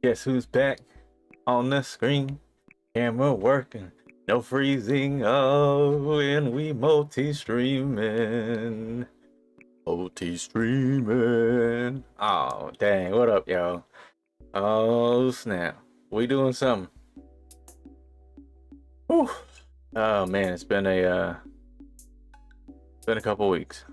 Guess who's back on the screen? Camera working, no freezing. Oh, and we multi-streaming. Multi-streaming. Oh, dang. What up, y'all? Oh, snap. We doing something. Whew. Oh, man. It's been a couple weeks.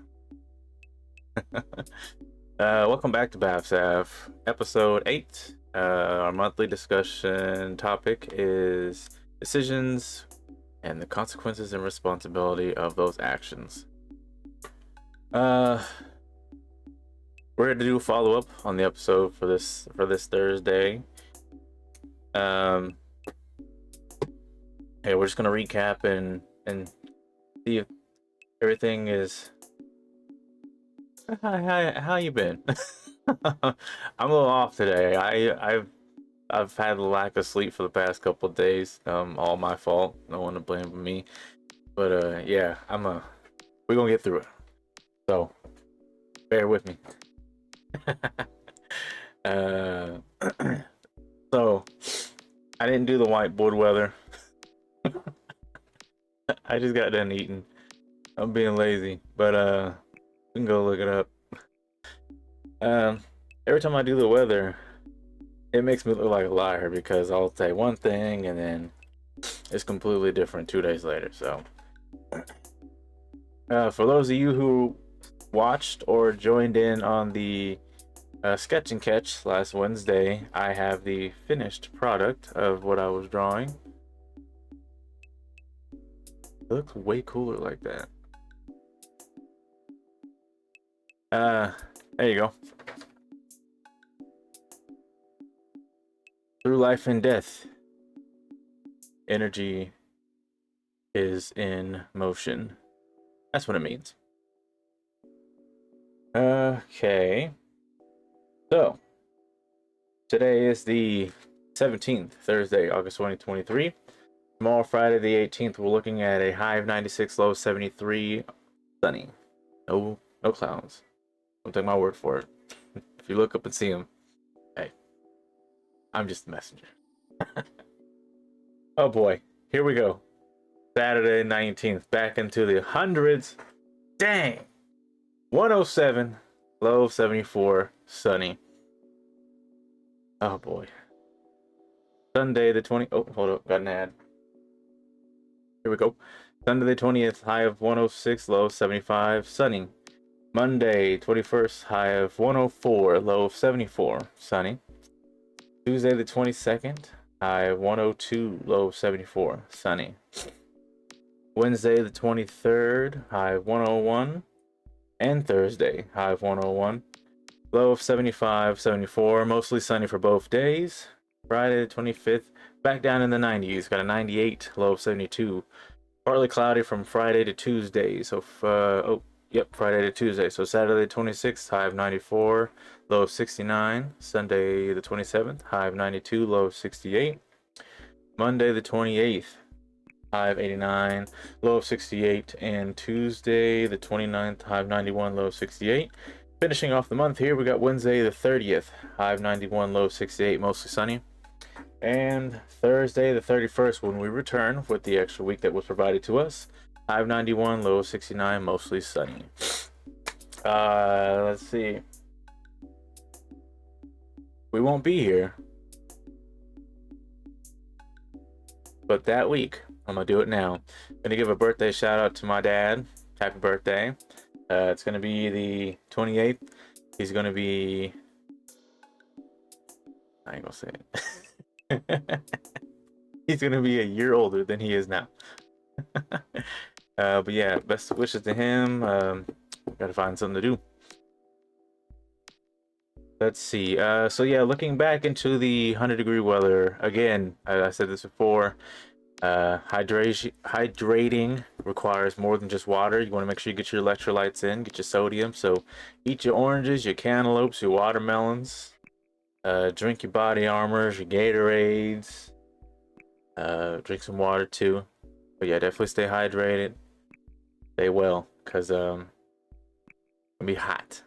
Welcome back to BAFSAF, episode 8. Our monthly discussion topic is decisions and the consequences and responsibility of those actions. We're here to do a follow-up on the episode for this Thursday. Hey, we're just gonna recap and see if everything is. How you been? I'm a little off today. I've had a lack of sleep for the past couple of days. All my fault. No one to blame but me. But yeah, we're gonna get through it. So bear with me. uh, so I didn't do the whiteboard weather. I just got done eating. I'm being lazy, but we can go look it up. Every time I do the weather, it makes me look like a liar because I'll say one thing and then it's completely different 2 days later. So, for those of you who watched or joined in on the sketch and catch last Wednesday, I have the finished product of what I was drawing. It looks way cooler like that. There you go. Through life and death, energy is in motion. That's what it means. Okay. So, today is the 17th, Thursday, August 2023. Tomorrow, Friday the 18th, we're looking at a high of 96, low of 73, sunny. No clouds. Don't take my word for it. If you look up and see them, hey, I'm just a messenger. Oh boy, here we go. Saturday 19th, back into the hundreds. Dang! 107, low of 74, sunny. Oh boy. Sunday the 20th. Oh, hold up, got an ad. Here we go. Sunday the 20th, high of 106, low of 75, sunny. Monday 21st, high of 104, low of 74, sunny. Tuesday the 22nd, high of 102, low of 74, sunny. Wednesday the 23rd, high of 101, and Thursday, high of 101, low of 75, 74, mostly sunny for both days. Friday the 25th, back down in the 90s, got a 98, low of 72. Partly cloudy from Friday to Tuesday, so Friday to Tuesday. So Saturday the 26th, high of 94, low of 69. Sunday the 27th, high of 92, low of 68. Monday the 28th, high of 89, low of 68. And Tuesday the 29th, high of 91, low of 68. Finishing off the month here, we got Wednesday the 30th, high of 91, low of 68, mostly sunny. And Thursday the 31st, when we return with the extra week that was provided to us, high of 91, low of 69, mostly sunny. Let's see. We won't be here, but that week, I'm gonna do it now. I'm gonna give a birthday shout out to my dad. Happy birthday. It's gonna be the 28th. He's gonna be, I ain't gonna say it. He's gonna be a year older than he is now. But yeah, best wishes to him. Gotta find something to do. Let's see. So yeah, looking back into the 100-degree weather again. I said this before. Hydrating requires more than just water. You want to make sure you get your electrolytes in, get your sodium. So eat your oranges, your cantaloupes, your watermelons. Drink your body armors, your Gatorades. Drink some water too. But yeah, definitely stay hydrated. Stay well, cause it'll be hot.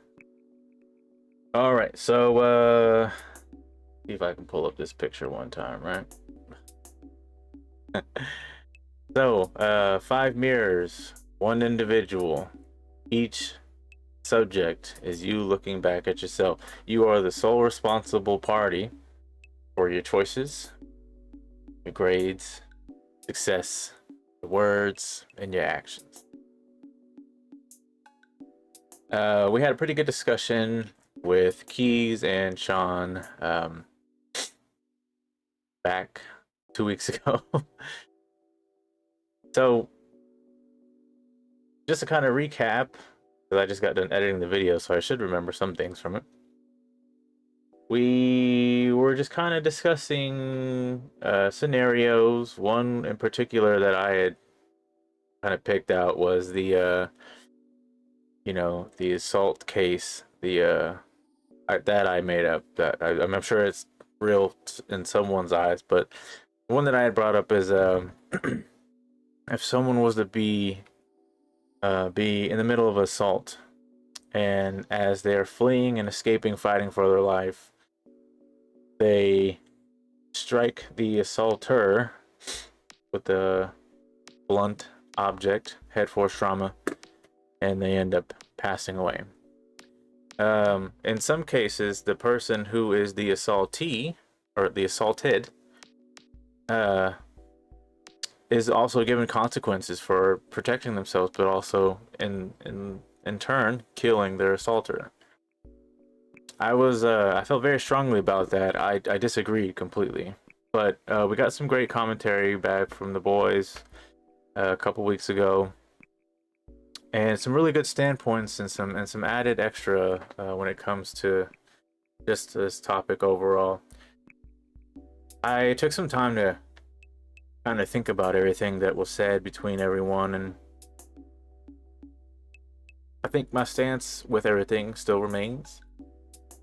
All right, so See if I can pull up this picture one time, right? So, 5 mirrors, one individual. Each subject is you looking back at yourself. You are the sole responsible party for your choices, your grades, success, your words, and your actions. We had a pretty good discussion with Keys and Sean back 2 weeks ago. So, just to kind of recap, because I just got done editing the video, so I should remember some things from it. We were just kind of discussing scenarios. One in particular that I had kind of picked out was the the assault case, that I made up. That I'm sure it's real in someone's eyes, but the one that I had brought up is if someone was to be in the middle of assault, and as they're fleeing and escaping, fighting for their life, they strike the assaulter with a blunt object, head force trauma, and they end up passing away. In some cases, the person who is the assaultee or the assaulted is also given consequences for protecting themselves, but also in turn killing their assaulter. I felt very strongly about that. I disagreed completely, but we got some great commentary back from the boys a couple weeks ago, and some really good standpoints and some added extra when it comes to just this topic overall. I took some time to kind of think about everything that was said between everyone, and I think my stance with everything still remains.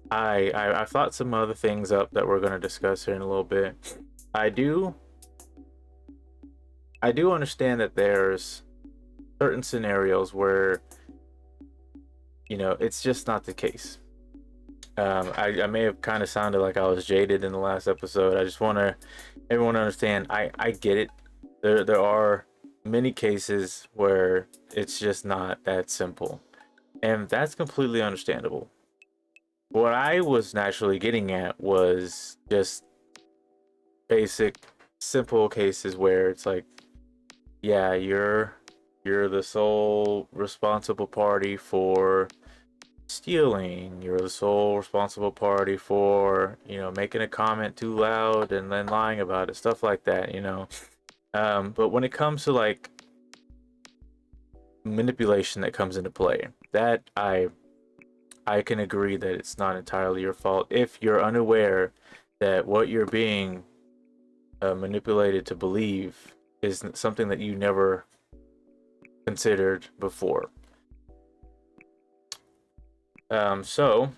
I thought some other things up that we're going to discuss here in a little bit. I do understand that there's certain scenarios where it's just not the case. I may have kind of sounded like I was jaded in the last episode. I just want everyone to understand. I get it. There are many cases where it's just not that simple, and that's completely understandable. What I was naturally getting at was just basic, simple cases where it's like, yeah, you're the sole responsible party for stealing. You're the sole responsible party for making a comment too loud and then lying about it, stuff like that. But when it comes to like manipulation that comes into play, that I can agree that it's not entirely your fault if you're unaware that what you're being manipulated to believe is something that you never considered before. So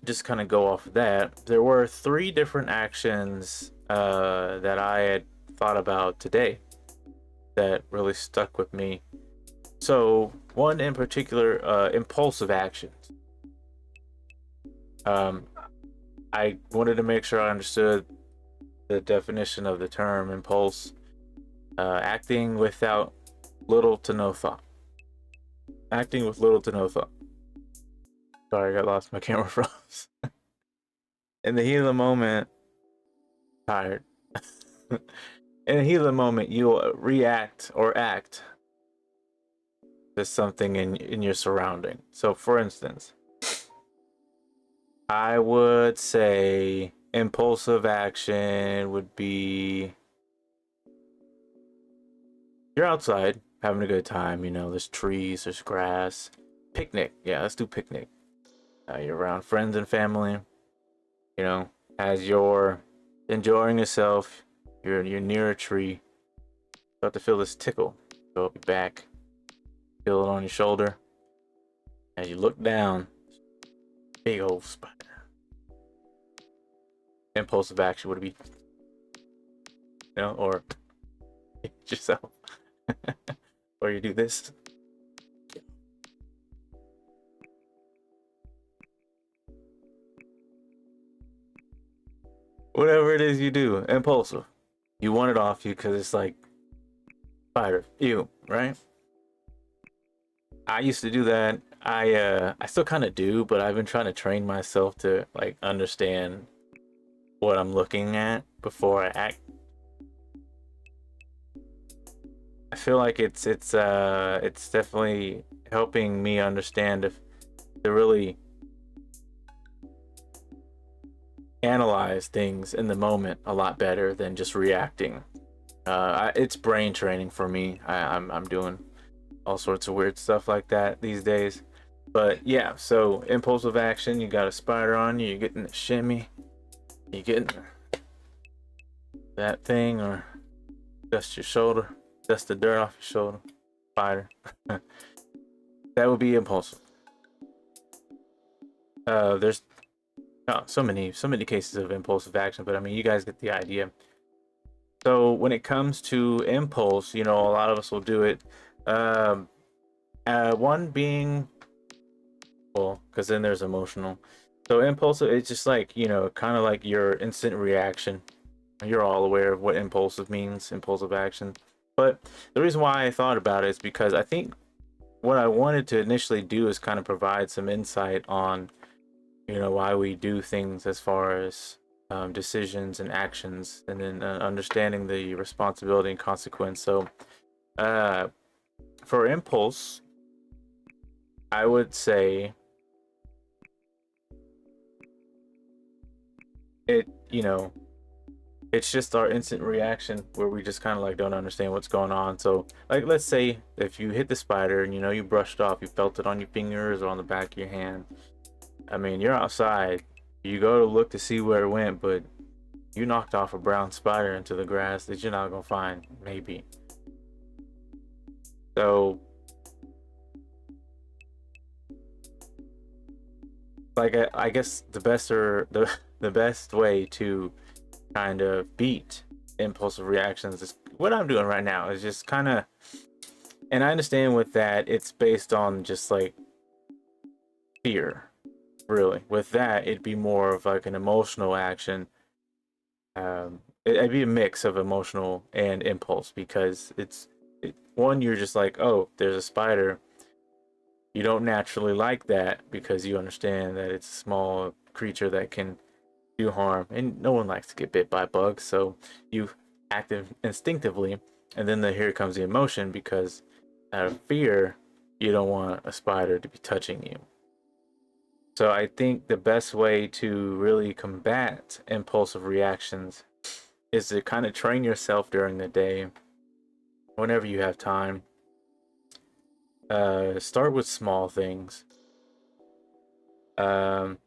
just kind of go off of that. There were 3 different actions that I had thought about today that really stuck with me. So one in particular, impulsive actions. I wanted to make sure I understood the definition of the term impulse. Acting without little to no thought. Acting with little to no thought. Sorry, I got lost. My camera froze. In the heat of the moment, tired. In the heat of the moment, you'll react or act to something in your surrounding. So, for instance, I would say impulsive action would be you're outside having a good time. There's trees, there's grass. Picnic. Yeah, let's do picnic. You're around friends and family. As you're enjoying yourself, you're near a tree. Start to feel this tickle. Go up your back. Feel it on your shoulder. As you look down, big old spider. Impulsive action would be, or hit yourself. Or you do this. Whatever it is you do, impulsive. You want it off you because it's like spider, ew, right? I used to do that. I still kind of do, but I've been trying to train myself to like understand what I'm looking at before I act. I feel like it's definitely helping me understand if to really analyze things in the moment a lot better than just reacting. It's brain training for me. I'm doing all sorts of weird stuff like that these days. But yeah, so impulsive action, you got a spider on you, you're getting a shimmy, you getting that thing, or dust your shoulder, dust the dirt off your shoulder, spider. That would be impulsive. There's so many cases of impulsive action, but I mean, you guys get the idea. So when it comes to impulse, you know, a lot of us will do it. Um, one being, well, because then there's emotional. So impulsive, it's just like, you know, kind of like your instant reaction. You're all aware of what impulsive means, impulsive action. But the reason why I thought about it is because I think what I wanted to initially do is kind of provide some insight on, you know, why we do things as far as decisions and actions, and then understanding the responsibility and consequence. So uh, for impulse, I would say it, you know, it's just our instant reaction where we just kind of like don't understand what's going on. So like, let's say if you hit the spider and you know you brushed off, you felt it on your fingers or on the back of your hand. I mean, you're outside, you go to look to see where it went, but you knocked off a brown spider into the grass that you're not gonna find, maybe. So like I guess the best or the best way to kind of beat impulsive reactions is what I'm doing right now, is just kind of, and I understand with that it's based on just like fear, really. With that, it'd be more of like an emotional action. It'd be a mix of emotional and impulse, because one, you're just like, oh, there's a spider. You don't naturally like that because you understand that it's a small creature that can do harm, and no one likes to get bit by bugs, so you act instinctively, and then here comes the emotion, because out of fear, you don't want a spider to be touching you. So I think the best way to really combat impulsive reactions is to kind of train yourself during the day, whenever you have time. Start with small things. Um,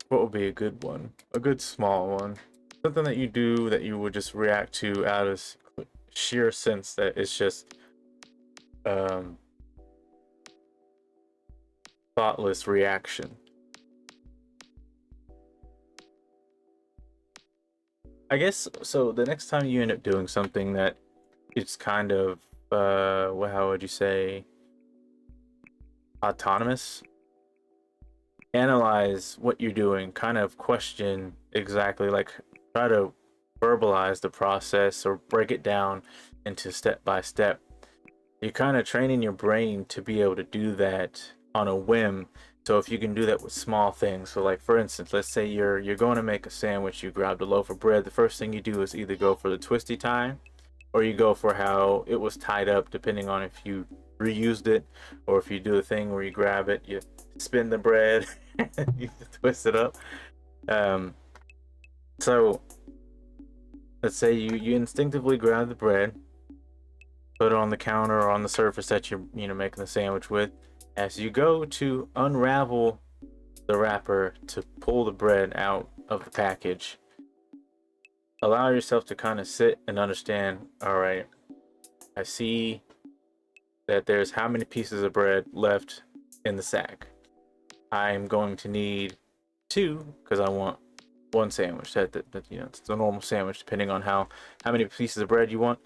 what would be a good one? A good small one. Something that you do that you would just react to out of sheer sense that it's just um, thoughtless reaction. I guess so. The next time you end up doing something that it's kind of well, how would you say, autonomous, analyze what you're doing, kind of question exactly, like try to verbalize the process or break it down into step by step. You're kind of training your brain to be able to do that on a whim. So if you can do that with small things, so like for instance, let's say you're going to make a sandwich, you grabbed a loaf of bread. The first thing you do is either go for the twisty tie, or you go for how it was tied up, depending on if you reused it, or if you do the thing where you grab it, you spin the bread, you twist it up. Um, so let's say you instinctively grab the bread, put it on the counter or on the surface that you're making the sandwich with. As you go to unravel the wrapper to pull the bread out of the package, allow yourself to kind of sit and understand, all right, I see that there's how many pieces of bread left in the sack. I'm going to need two because I want one sandwich. That it's a normal sandwich depending on how many pieces of bread you want.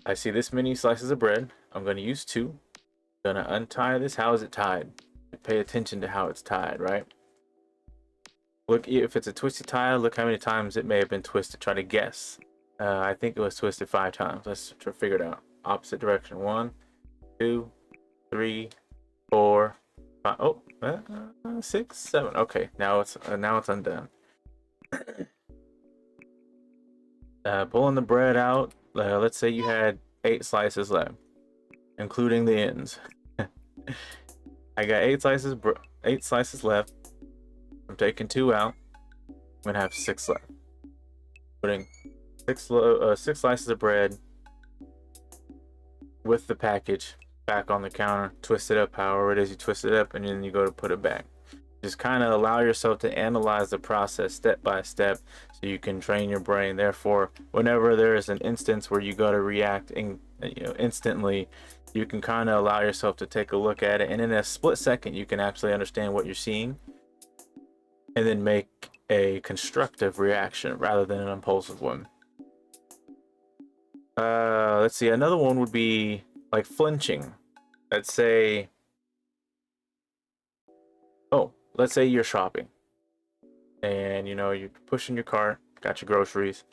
I see this many slices of bread. I'm going to use two. I'm going to untie this. How is it tied? pay attention to how it's tied, right? Look, if it's a twisted tie, look how many times it may have been twisted. Try to guess. I think it was twisted 5 times. Let's try to figure it out. Opposite direction. 1, 2, 3, 4, 5. Oh, 6, 7. Okay, now it's undone. Pulling the bread out. Let's say you had 8 slices left, including the ends. I got 8 slices left. I'm taking 2 out. I'm gonna have 6 left. Putting 6 slices of bread with the package back on the counter. Twist it up however it is you twist it up, and then you go to put it back. Just kind of allow yourself to analyze the process step by step, so you can train your brain. Therefore, whenever there is an instance where you got to react instantly, you can kind of allow yourself to take a look at it, and in a split second you can actually understand what you're seeing and then make a constructive reaction rather than an impulsive one. Let's see, another one would be like flinching. Let's say you're shopping and you're pushing your cart, got your groceries,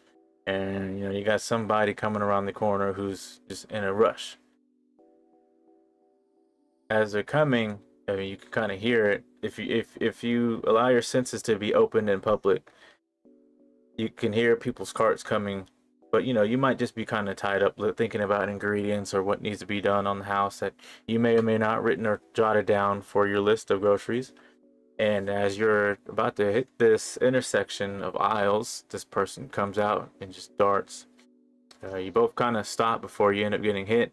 and you got somebody coming around the corner who's just in a rush. As they're coming, I mean, you can kind of hear it. If you allow your senses to be open in public, you can hear people's carts coming, but you might just be kind of tied up thinking about ingredients or what needs to be done on the house that you may or may not written or jotted down for your list of groceries. And as you're about to hit this intersection of aisles, this person comes out and just darts. You both kind of stop before you end up getting hit.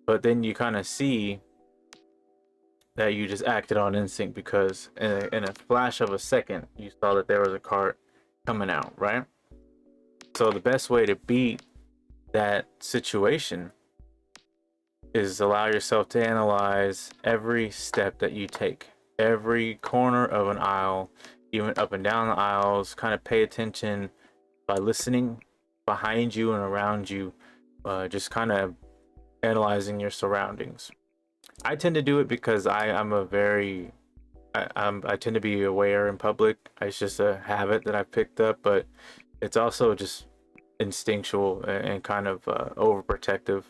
But then you kind of see that you just acted on instinct because in a flash of a second, you saw that there was a cart coming out, right? So the best way to beat that situation is allow yourself to analyze every step that you take, every corner of an aisle, even up and down the aisles. Kind of pay attention by listening behind you and around you, just kind of analyzing your surroundings. I tend to do it because I tend to be aware in public. It's just a habit that I've picked up, but it's also just instinctual and kind of overprotective.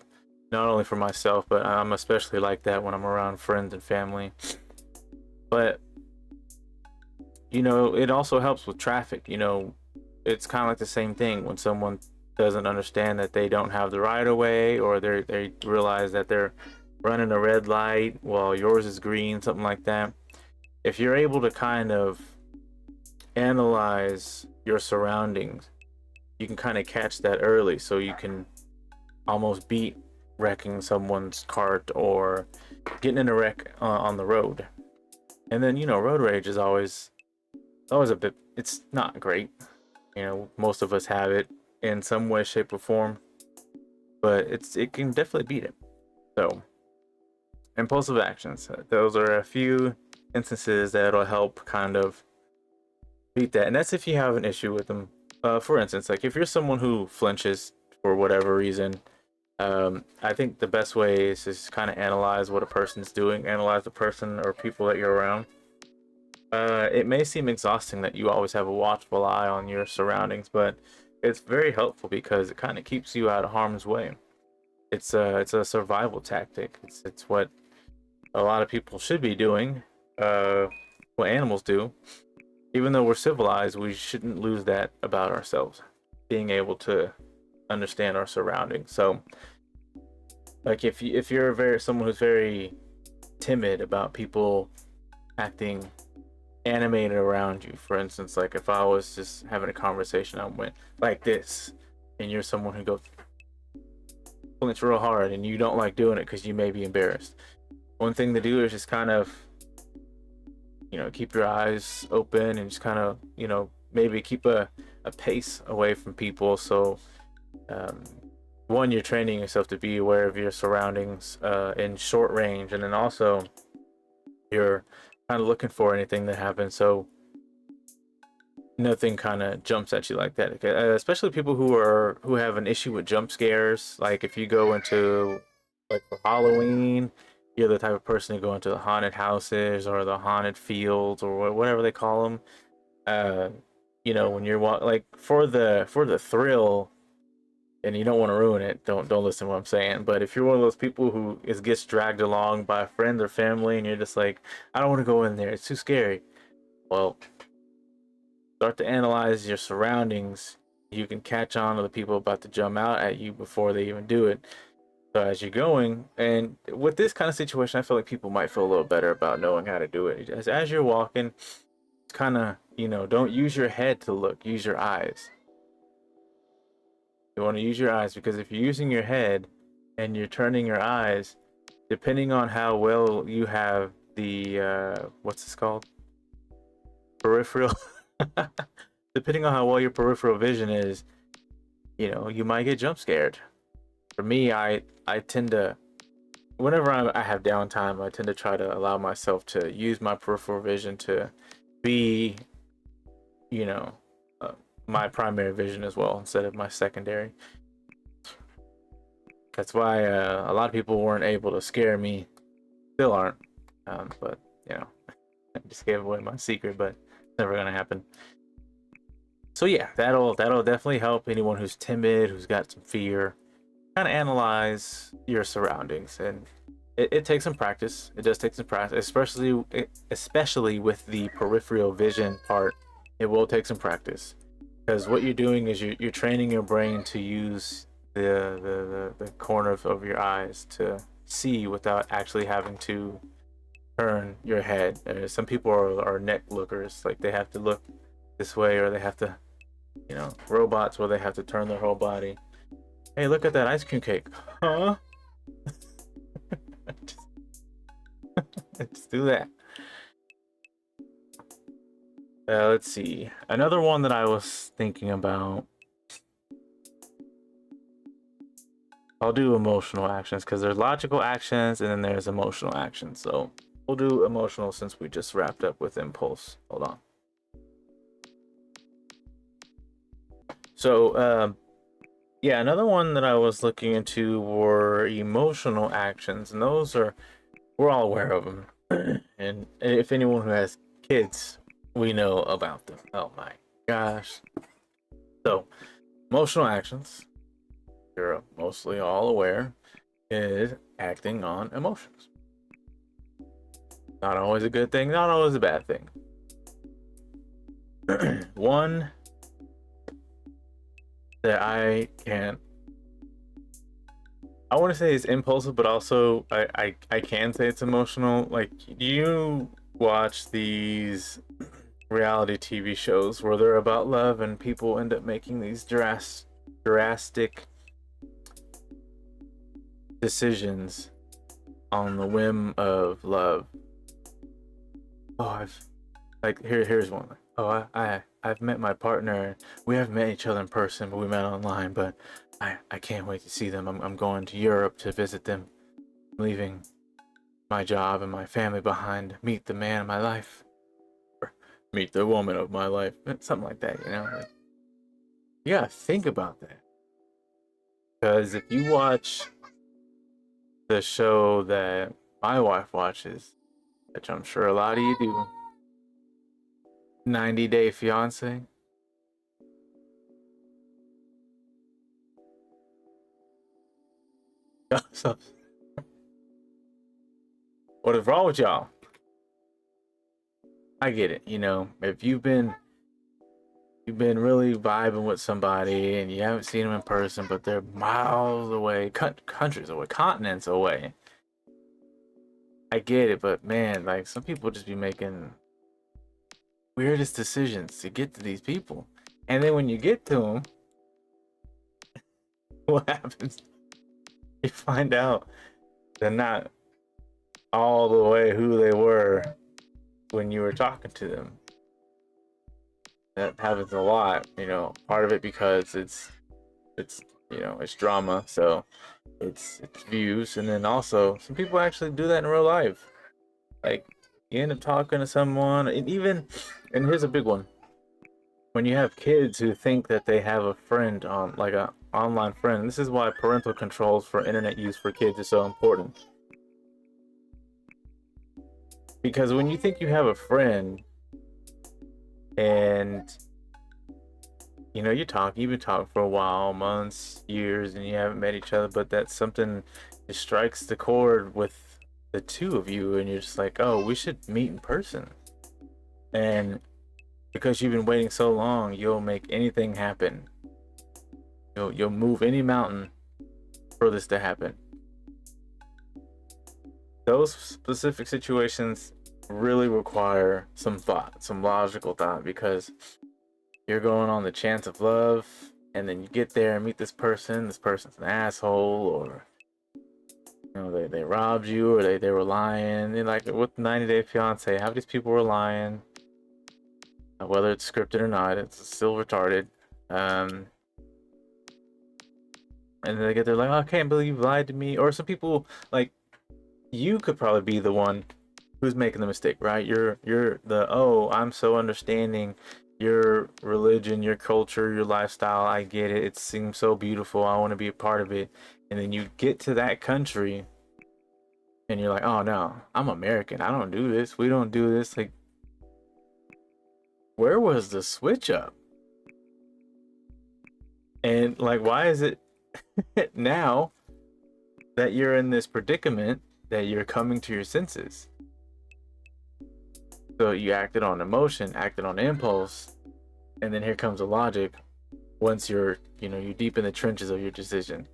Not only for myself, but I'm especially like that when I'm around friends and family. But it also helps with traffic. It's kind of like the same thing when someone doesn't understand that they don't have the right of way, or they realize that they're running a red light while yours is green, something like that. If you're able to kind of analyze your surroundings, you can kind of catch that early, so you can almost beat wrecking someone's cart or getting in a wreck on the road. And then road rage is always a bit, it's not great. Most of us have it in some way, shape, or form, but it can definitely beat it. So impulsive actions, those are a few instances that'll help kind of beat that. And that's if you have an issue with them. For instance, like if you're someone who flinches for whatever reason, I think the best way is just kind of analyze what a person's doing, analyze the person or people that you're around. It may seem exhausting that you always have a watchful eye on your surroundings, but it's very helpful because it kind of keeps you out of harm's way. It's a survival tactic. It's what a lot of people should be doing. What animals do. Even though we're civilized, we shouldn't lose that about ourselves, being able to understand our surroundings. So like if you're someone who's very timid about people acting animated around you, for instance, like if I was just having a conversation, I went like this, and you're someone who goes flinch real hard and you don't like doing it because you may be embarrassed, one thing to do is just kind of keep your eyes open and just kind of maybe keep a pace away from people. So one, you're training yourself to be aware of your surroundings in short range, and then also you're kind of looking for anything that happens, so nothing kind of jumps at you like that. Especially people who have an issue with jump scares. Like if you go into like for Halloween you're the type of person to go into the haunted houses or the haunted fields or whatever they call them. Uh, when you're like for the thrill, and you don't want to ruin it, don't listen to what I'm saying. But if you're one of those people who gets dragged along by a friend or family, and you're just like, I don't want to go in there, it's too scary. Well, start to analyze your surroundings. You can catch on to the people about to jump out at you before they even do it. So as you're going, and with this kind of situation, I feel like people might feel a little better about knowing how to do it. As you're walking, kind of, don't use your head to look, use your eyes. You want to use your eyes, because if you're using your head and you're turning your eyes, depending on how well you have the, what's this called? Peripheral. Depending on how well your peripheral vision is, you might get jump scared. For me, I tend to, whenever I have downtime, I tend to try to allow myself to use my peripheral vision to be, you know, my primary vision as well, instead of my secondary. That's why a lot of people weren't able to scare me, still aren't. But I just gave away my secret, but it's never gonna happen. So yeah, that'll definitely help anyone who's timid, who's got some fear. Kind of analyze your surroundings, and it takes some practice. It does take some practice, especially with the peripheral vision part. It will take some practice, because what you're doing is you're training your brain to use the corner of your eyes to see without actually having to turn your head. Some people are neck lookers, like they have to look this way, or they have to, robots where they have to turn their whole body. Hey, look at that ice cream cake. Huh? Let's do that. Let's see. Another one that I was thinking about. I'll do emotional actions, because there's logical actions and then there's emotional actions. So we'll do emotional since we just wrapped up with impulse. Hold on. So, yeah, another one that I was looking into were emotional actions, and we're all aware of them. And if anyone who has kids, we know about them. Oh my gosh. So, emotional actions, you're mostly all aware, is acting on emotions. Not always a good thing, not always a bad thing. One that I want to say it's impulsive, but also I can say it's emotional. Like, you watch these reality TV shows where they're about love, and people end up making these drastic decisions on the whim of love. Oh, here's one. Oh, I've met my partner. We haven't met each other in person, but we met online. But I can't wait to see them. I'm going to Europe to visit them. I'm leaving my job and my family behind. Meet the man of my life, or meet the woman of my life. Something like that, Like, you gotta think about that, because if you watch the show that my wife watches, which I'm sure a lot of you do, 90 Day Fiance. So, what is wrong with y'all? I get it. If you've been really vibing with somebody and you haven't seen them in person, but they're miles away, countries away, continents away. I get it, but man, like, some people just be making weirdest decisions to get to these people, and then when you get to them, what happens? You find out they're not all the way who they were when you were talking to them. That happens a lot, part of it because it's it's drama, so it's views, and then also some people actually do that in real life. Like, you end up talking to someone, and here's a big one. When you have kids who think that they have a friend on, like, a online friend, this is why parental controls for internet use for kids is so important. Because when you think you have a friend and you've been talking for a while, months, years, and you haven't met each other, but that something just strikes the chord with the two of you, and you're just like, oh, we should meet in person. And because you've been waiting so long, you'll make anything happen. You'll move any mountain for this to happen. Those specific situations really require some thought, some logical thought, because you're going on the chance of love, and then you get there and meet this person's an asshole, or they robbed you, or they were lying. And like with 90 Day Fiance, half these people were lying, whether it's scripted or not, it's still retarded. And then they get there like, oh, I can't believe you lied to me. Or some people, like, you could probably be the one who's making the mistake, right? You're the, oh, I'm so understanding your religion, your culture, your lifestyle. I get it. It seems so beautiful. I want to be a part of it. And then you get to that country and you're like, oh no, I'm American. I don't do this. We don't do this. Like, where was the switch up? And like, why is it now that you're in this predicament that you're coming to your senses? So you acted on emotion, acted on impulse, and then here comes the logic once you're deep in the trenches of your decision.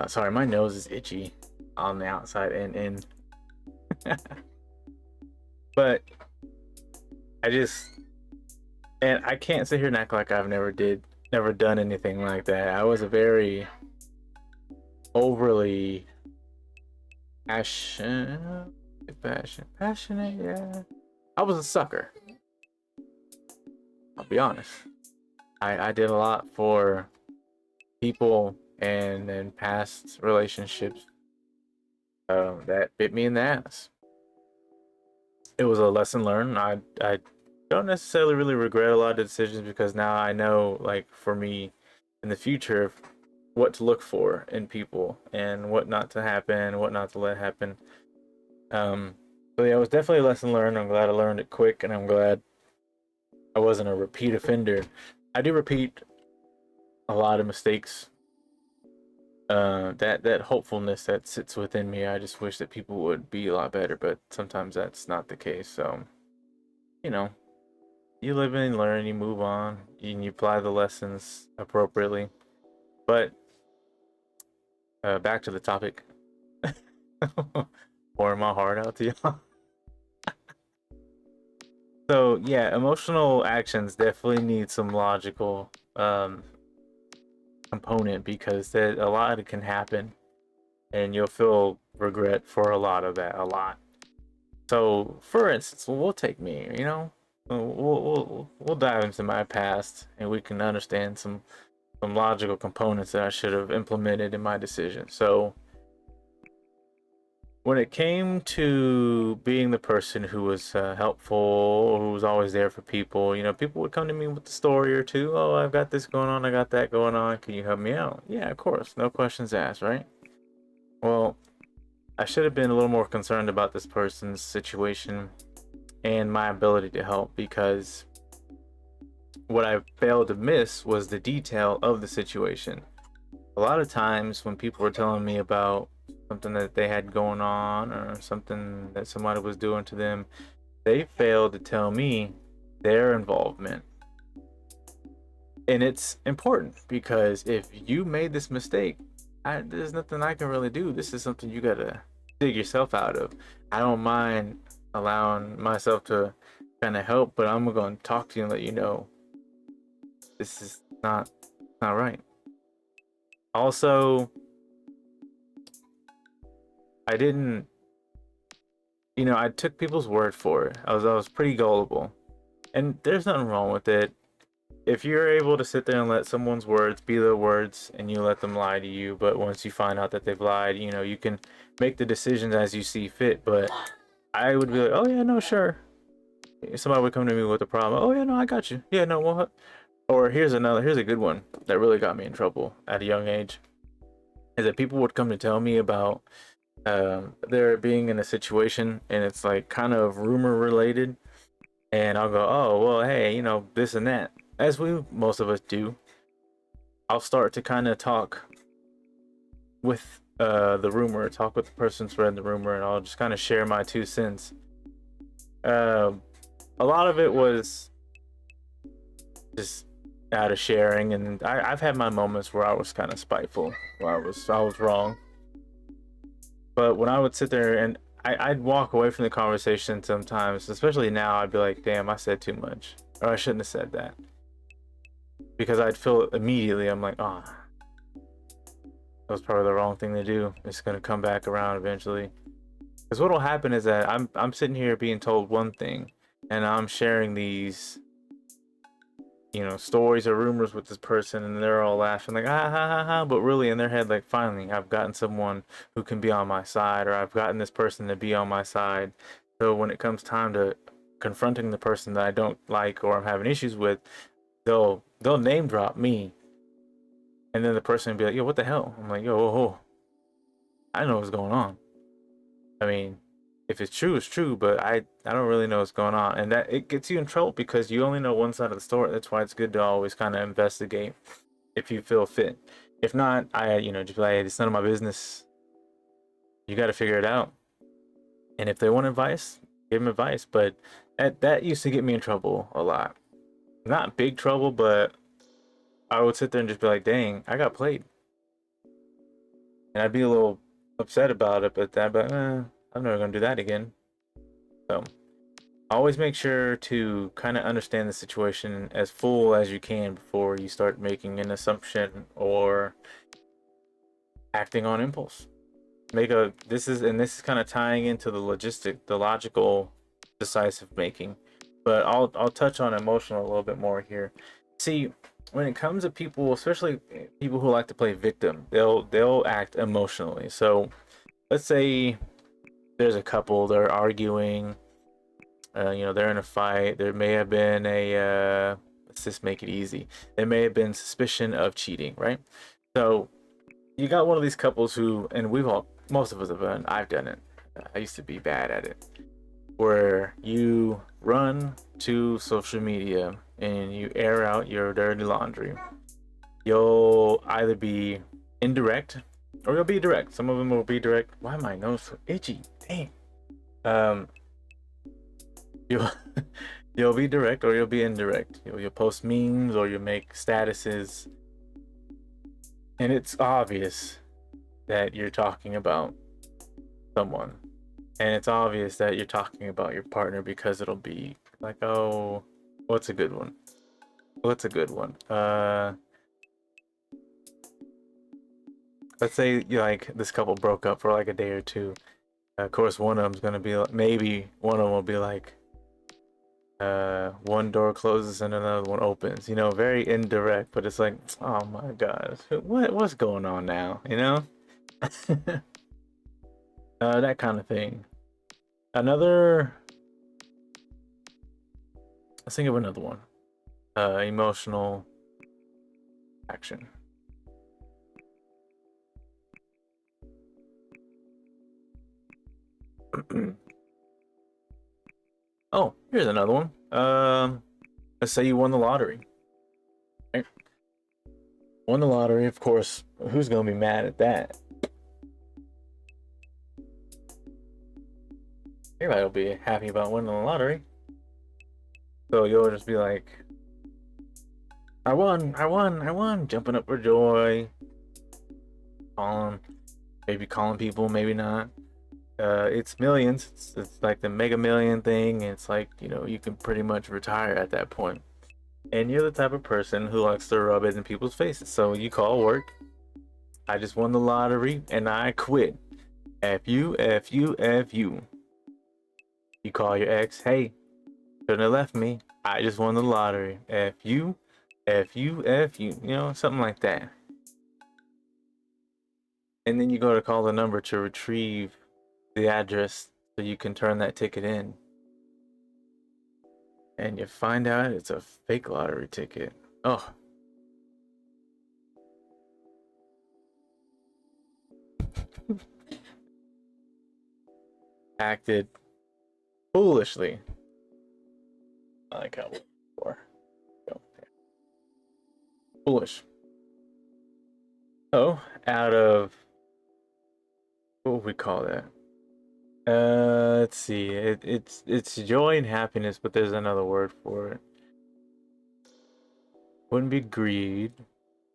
Sorry, my nose is itchy on the outside and but I can't sit here and act like I've never done anything like that. I was a very overly passionate, yeah. I was a sucker. I'll be honest. I did a lot for people and past relationships that bit me in the ass. It was a lesson learned. I don't necessarily really regret a lot of decisions, because now I know, like, for me in the future, what to look for in people and what not to happen, what not to let happen. So yeah, it was definitely a lesson learned. I'm glad I learned it quick, and I'm glad I wasn't a repeat offender. I do repeat a lot of mistakes. That hopefulness that sits within me, I just wish that people would be a lot better, but sometimes that's not the case. So, you live and learn, you move on, and you apply the lessons appropriately. But back to the topic. Pouring my heart out to y'all. So yeah, emotional actions definitely need some logical component, because a lot of it can happen, and you'll feel regret for a lot of that, a lot. So, for instance, we'll take me. We'll dive into my past, and we can understand some logical components that I should have implemented in my decision. So, when it came to being the person who was helpful, who was always there for people, people would come to me with a story or two. Oh, I've got this going on. I got that going on. Can you help me out? Yeah, of course. No questions asked, right? Well, I should have been a little more concerned about this person's situation and my ability to help, because what I failed to miss was the detail of the situation. A lot of times when people were telling me about something that they had going on, or something that somebody was doing to them, they failed to tell me their involvement. And it's important, because if you made this mistake, there's nothing I can really do. This is something you gotta dig yourself out of. I don't mind allowing myself to kind of help, but I'm going to talk to you and let you know this is not right. Also, I didn't, I took people's word for it. I was pretty gullible, and there's nothing wrong with it. If you're able to sit there and let someone's words be their words, and you let them lie to you, but once you find out that they've lied, you can make the decisions as you see fit. But I would be like, oh yeah, no, sure. Somebody would come to me with a problem. Oh yeah, no, I got you. Yeah, no, what? Or here's a good one that really got me in trouble at a young age, is that people would come to tell me about they're being in a situation and it's like kind of rumor related, and I'll go, oh well, hey, this and that, as most of us do. I'll start to kind of talk with the rumor, talk with the person spreading the rumor, and I'll just kind of share my 2 cents. A lot of it was just out of sharing, and I've had my moments where I was kind of spiteful, where I was wrong. But when I would sit there and I'd walk away from the conversation sometimes, especially now, I'd be like, damn, I said too much, or I shouldn't have said that, because I'd feel it immediately. I'm like, oh, that was probably the wrong thing to do. It's gonna come back around eventually. Because what'll happen is that I'm sitting here being told one thing, and I'm sharing these, stories or rumors with this person, and they're all laughing like ha ha ha ha. But really in their head, like, finally, I've gotten someone who can be on my side, or I've gotten this person to be on my side. So when it comes time to confronting the person that I don't like or I'm having issues with, they'll name drop me, and then the person will be like, yo, what the hell? I'm like, yo, whoa, I know what's going on. I mean, if it's true, it's true, but I don't really know what's going on, and that it gets you in trouble because you only know one side of the story. That's why it's good to always kind of investigate if you feel fit. If not, just be like, hey, it's none of my business. You got to figure it out. And if they want advice, give them advice. But that used to get me in trouble a lot. Not big trouble, but I would sit there and just be like, dang, I got played. And I'd be a little upset about it, but I'd be like, I'm never going to do that again. So always make sure to kind of understand the situation as full as you can before you start making an assumption or acting on impulse. This is kind of tying into the logical, decisive making, but I'll touch on emotional a little bit more here. See, when it comes to people, especially people who like to play victim, they'll act emotionally. So let's say there's a couple, they're arguing, they're in a fight. There may have been let's just make it easy. There may have been suspicion of cheating, right? So you got one of these couples who, and most of us have done, I've done it. I used to be bad at it, where you run to social media and you air out your dirty laundry. You'll either be indirect or you'll be direct. Some of them will be direct. Why am my nose so itchy? Dang. You'll you'll be direct or you'll be indirect. You'll post memes or you'll make statuses, and it's obvious that you're talking about someone, and it's obvious that you're talking about your partner, because it'll be like, oh, what's a good one? What's a good one? Let's say this couple broke up for like a day or two. Of course, one of them's gonna be like, maybe one of them will be like, one door closes and another one opens. Very indirect, but it's like, oh my gosh, what's going on now? That kind of thing. Let's think of another one. Emotional action. Oh, here's another one. Let's say you won the lottery. Right? Won the lottery, of course. Who's gonna be mad at that? Everybody will be happy about winning the lottery. So you'll just be like, I won, jumping up for joy. Maybe calling people, maybe not. It's millions. It's like the Mega Million thing. It's like, you can pretty much retire at that point. And you're the type of person who likes to rub it in people's faces. So you call work. I just won the lottery and I quit. F you, F you, F you. You call your ex, hey, shouldn't have left me. I just won the lottery. F you, F you, F you. Something like that. And then you go to call the number to retrieve the address so you can turn that ticket in. And you find out it's a fake lottery ticket. Oh. acted foolishly. I like how before. Foolish. So, out of what would we call that? Let's see. It's joy and happiness, but there's another word for it. Wouldn't be greed.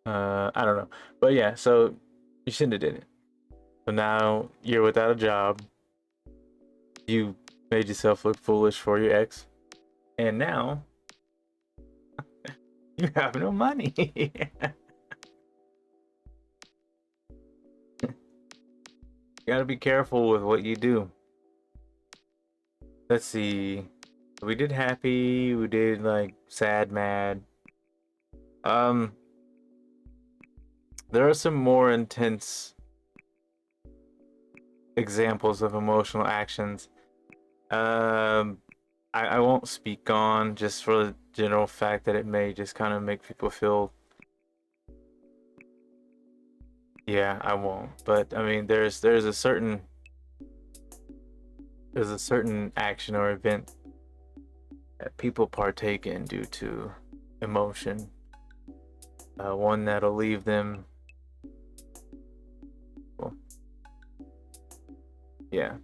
I don't know. But yeah, so you shouldn't have did it. So now you're without a job. You made yourself look foolish for your ex. And now you have no money. You gotta be careful with what you do. Let's see. We did happy, we did like sad, mad. There are some more intense examples of emotional actions. I won't speak on, just for the general fact that it may just kind of make people feel. Yeah, I won't. But I mean, there's a certain action or event that people partake in due to emotion. One that'll leave them. Well, yeah.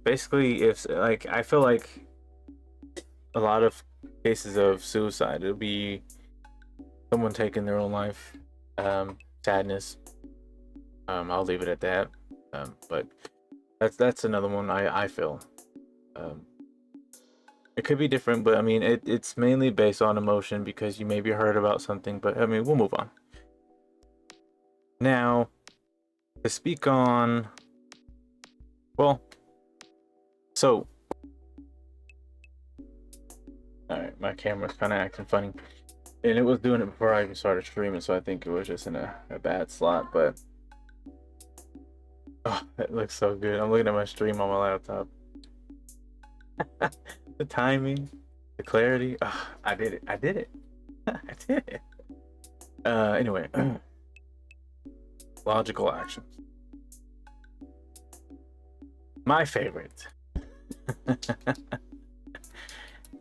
Basically, if like I feel like a lot of cases of suicide, it'll be someone taking their own life. Sadness. I'll leave it at that. But that's another one I feel. It could be different, but I mean it's mainly based on emotion because you maybe heard about something. But I mean we'll move on. Now, to speak on, well, so all right, my camera's kind of acting funny. And it was doing it before I even started streaming, so I think it was just in a bad slot. But oh, it looks so good. I'm looking at my stream on my laptop. The timing, the clarity. Oh, I did it. I did it. I did it. Anyway, logical actions. My favorite.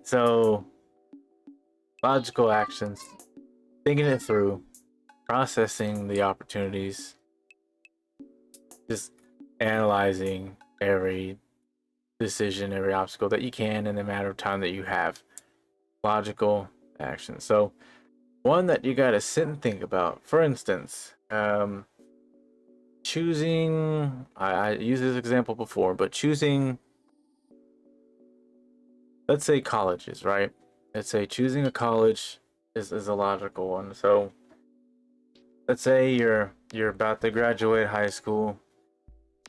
So, logical actions, thinking it through, processing the opportunities, just analyzing every decision, every obstacle that you can in the matter of time that you have. Logical action. So, one that you gotta sit and think about. For instance, choosing. I used this example before, but choosing. Let's say colleges, right? Let's say choosing a college is a logical one. So let's say you're about to graduate high school.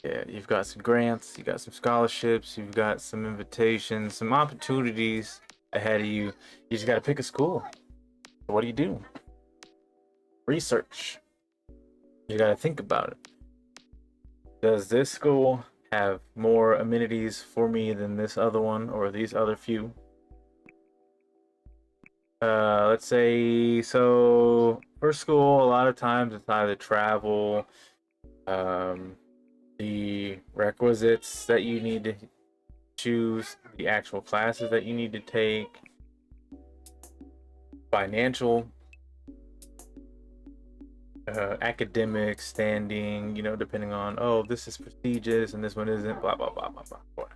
Yeah, you've got some grants, you got some scholarships, you've got some invitations, some opportunities ahead of you. You just got to pick a school. What do? Research. You got to think about it. Does this school have more amenities for me than this other one or these other few? Let's say, so for school, a lot of times it's either travel, the requisites that you need to choose, the actual classes that you need to take, financial, academic standing, depending on, oh, this is prestigious and this one isn't, blah, blah, blah, blah, blah.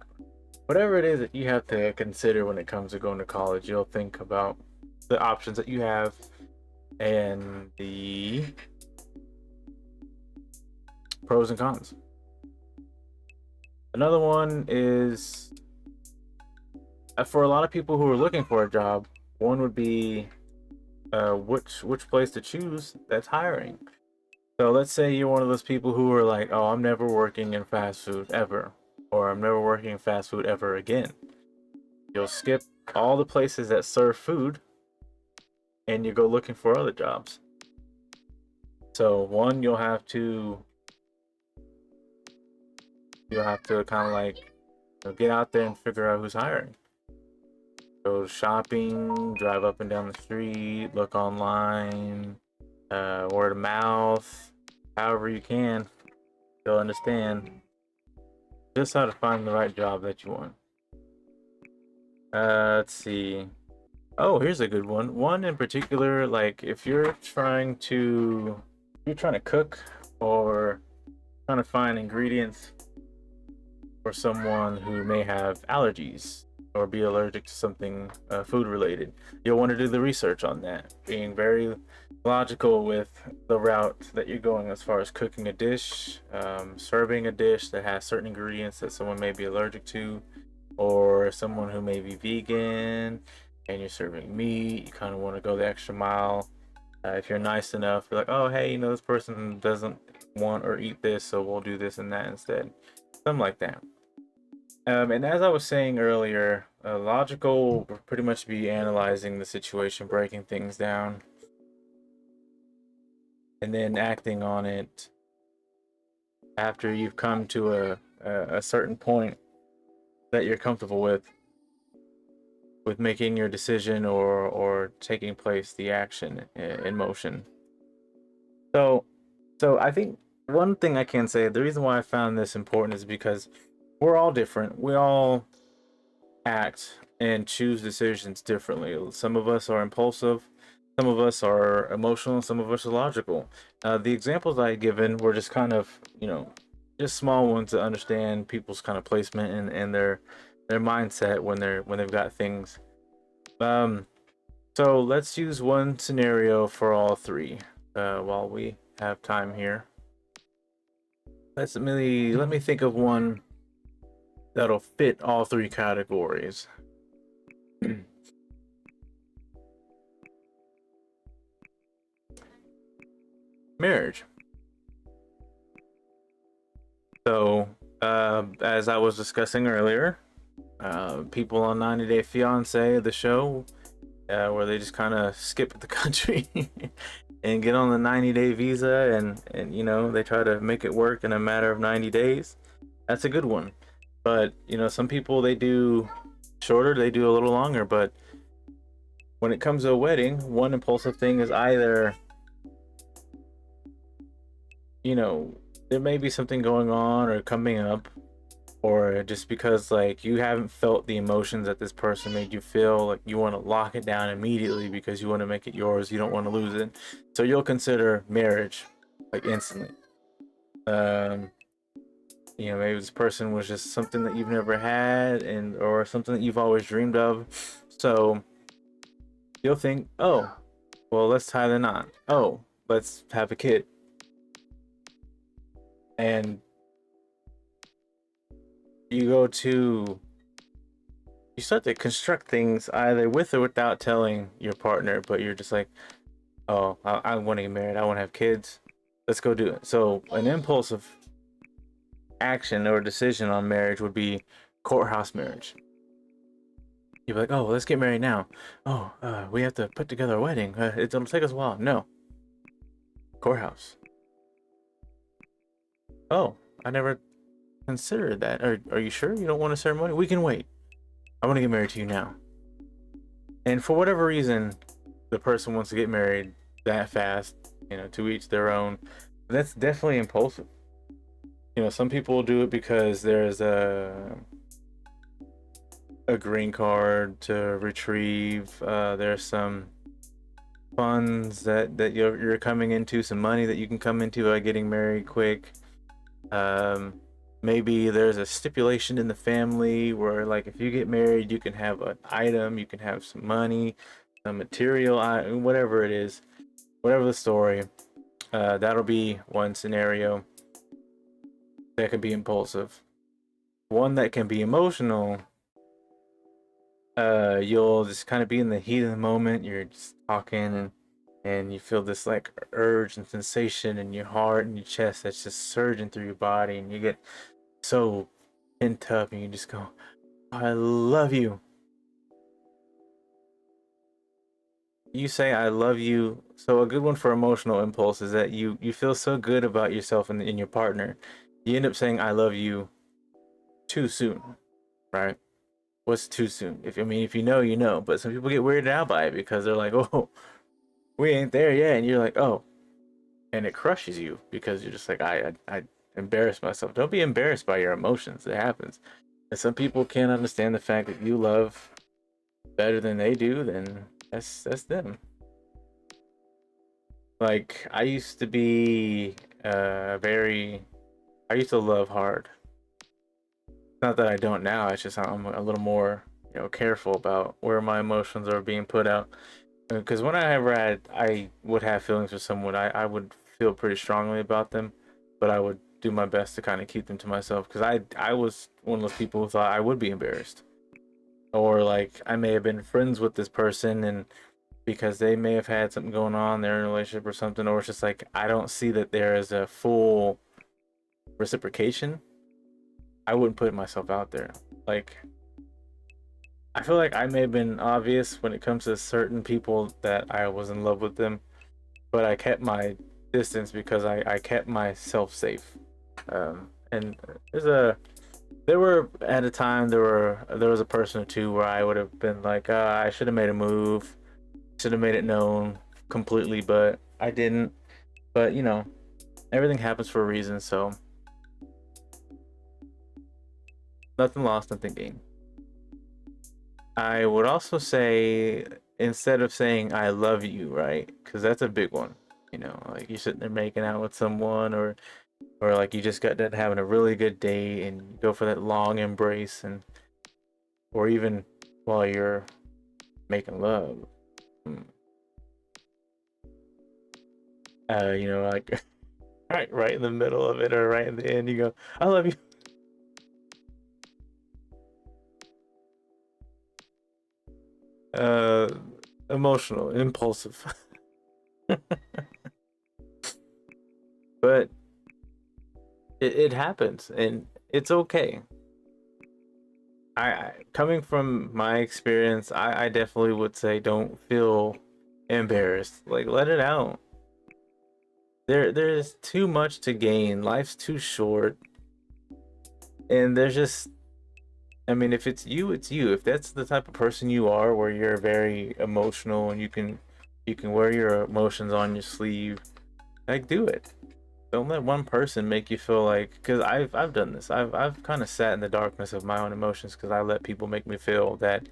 Whatever it is that you have to consider when it comes to going to college, you'll think about the options that you have and the pros and cons. Another one is, for a lot of people who are looking for a job, one would be which place to choose that's hiring. So let's say you're one of those people who are like, oh, I'm never working in fast food ever, or I'm never working in fast food ever again. You'll skip all the places that serve food and you go looking for other jobs. So one, you'll have to kind of like get out there and figure out who's hiring. Go shopping, drive up and down the street, look online, word of mouth, however you can. You'll understand Just how to find the right job that you want. Let's see. Oh, here's a good one. One in particular, like if you're trying to cook or trying to find ingredients for someone who may have allergies or be allergic to something food related, you'll want to do the research on that, being very logical with the route that you're going as far as cooking a dish, serving a dish that has certain ingredients that someone may be allergic to, or someone who may be vegan and you're serving meat. You kind of want to go the extra mile. If you're nice enough, you're like, oh, hey, this person doesn't want or eat this, so we'll do this and that instead. Something like that. And as I was saying earlier, logical would pretty much be analyzing the situation, breaking things down, and then acting on it after you've come to a certain point that you're comfortable with making your decision or taking place the action in motion. So I think one thing I can say, the reason why I found this important is because we're all different. We all act and choose decisions differently. Some of us are impulsive, some of us are emotional, some of us are logical. The examples I given were just kind of, just small ones to understand people's kind of placement and their mindset when they've got things. So let's use one scenario for all three while we have time here. Let me think of one that'll fit all three categories. Marriage. So, as I was discussing earlier, people on 90 Day Fiance, the show, where they just kind of skip the country and get on the 90-day visa and they try to make it work in a matter of 90 days. That's a good one. But, some people, they do shorter, they do a little longer. But when it comes to a wedding, one impulsive thing is either, there may be something going on or coming up, or just because like you haven't felt the emotions that this person made you feel, like you want to lock it down immediately because you want to make it yours, you don't want to lose it, so you'll consider marriage like instantly. Maybe this person was just something that you've never had or something that you've always dreamed of, so you'll think, oh, well, let's tie the knot, oh, let's have a kid. And you start to construct things either with or without telling your partner, but you're just like, oh, I want to get married, I want to have kids, let's go do it. So an impulsive action or decision on marriage would be courthouse marriage. You'd be like, oh, let's get married now. Oh, we have to put together a wedding. It'll take us a while. No. Courthouse. Oh, I never considered that. Are you sure you don't want a ceremony? We can wait. I want to get married to you now. And for whatever reason, the person wants to get married that fast, to each their own. That's definitely impulsive. Some people do it because there's a green card to retrieve. There's some funds that you're coming into, some money that you can come into by getting married quick. Maybe there's a stipulation in the family where, like, if you get married, you can have an item, you can have some money, some material, whatever it is, whatever the story. That'll be one scenario that can be impulsive. One that can be emotional, you'll just kind of be in the heat of the moment. You're just talking and you feel this like urge and sensation in your heart and your chest that's just surging through your body, and you get so pent up and you just go, I love you. You say I love you. So a good one for emotional impulse is that you feel so good about yourself and in your partner, you end up saying I love you too soon, right? What's too soon? If you know, you know. But some people get weirded out by it because they're like, oh, we ain't there yet, and you're like, oh, and it crushes you because you're just like, embarrass myself. Don't be embarrassed by your emotions. It happens. And some people can't understand the fact that you love better than they do, then that's them. Like I used to be very I used to love hard. Not that I don't now, it's just I'm a little more, careful about where my emotions are being put out. Because whenever I would have feelings for someone, I would feel pretty strongly about them, but I would do my best to kind of keep them to myself because I was one of those people who thought I would be embarrassed. Or like I may have been friends with this person and because they may have had something going on, they're in a relationship or something, or it's just like I don't see that there is a full reciprocation. I wouldn't put myself out there. Like I feel like I may have been obvious when it comes to certain people that I was in love with them, but I kept my distance because I kept myself safe. And there were at a time there was a person or two where I would have been like, I should have made a move, should have made it known completely, but I didn't. But everything happens for a reason, so nothing lost, nothing gained. I would also say instead of saying I love you, right? Because that's a big one. Like you're sitting there making out with someone, or like you just got done having a really good day and you go for that long embrace, and or even while you're making love, mm, like right in the middle of it or right in the end, you go, I love you. Uh, Emotional, impulsive, but it happens and it's okay. I coming from my experience, I definitely would say don't feel embarrassed. Like let it out. There's too much to gain. Life's too short. And there's just I mean, if it's you, it's you. If that's the type of person you are where you're very emotional and you can wear your emotions on your sleeve, like do it. Don't let one person make you feel like because I've done this. I've kind of sat in the darkness of my own emotions because I let people make me feel that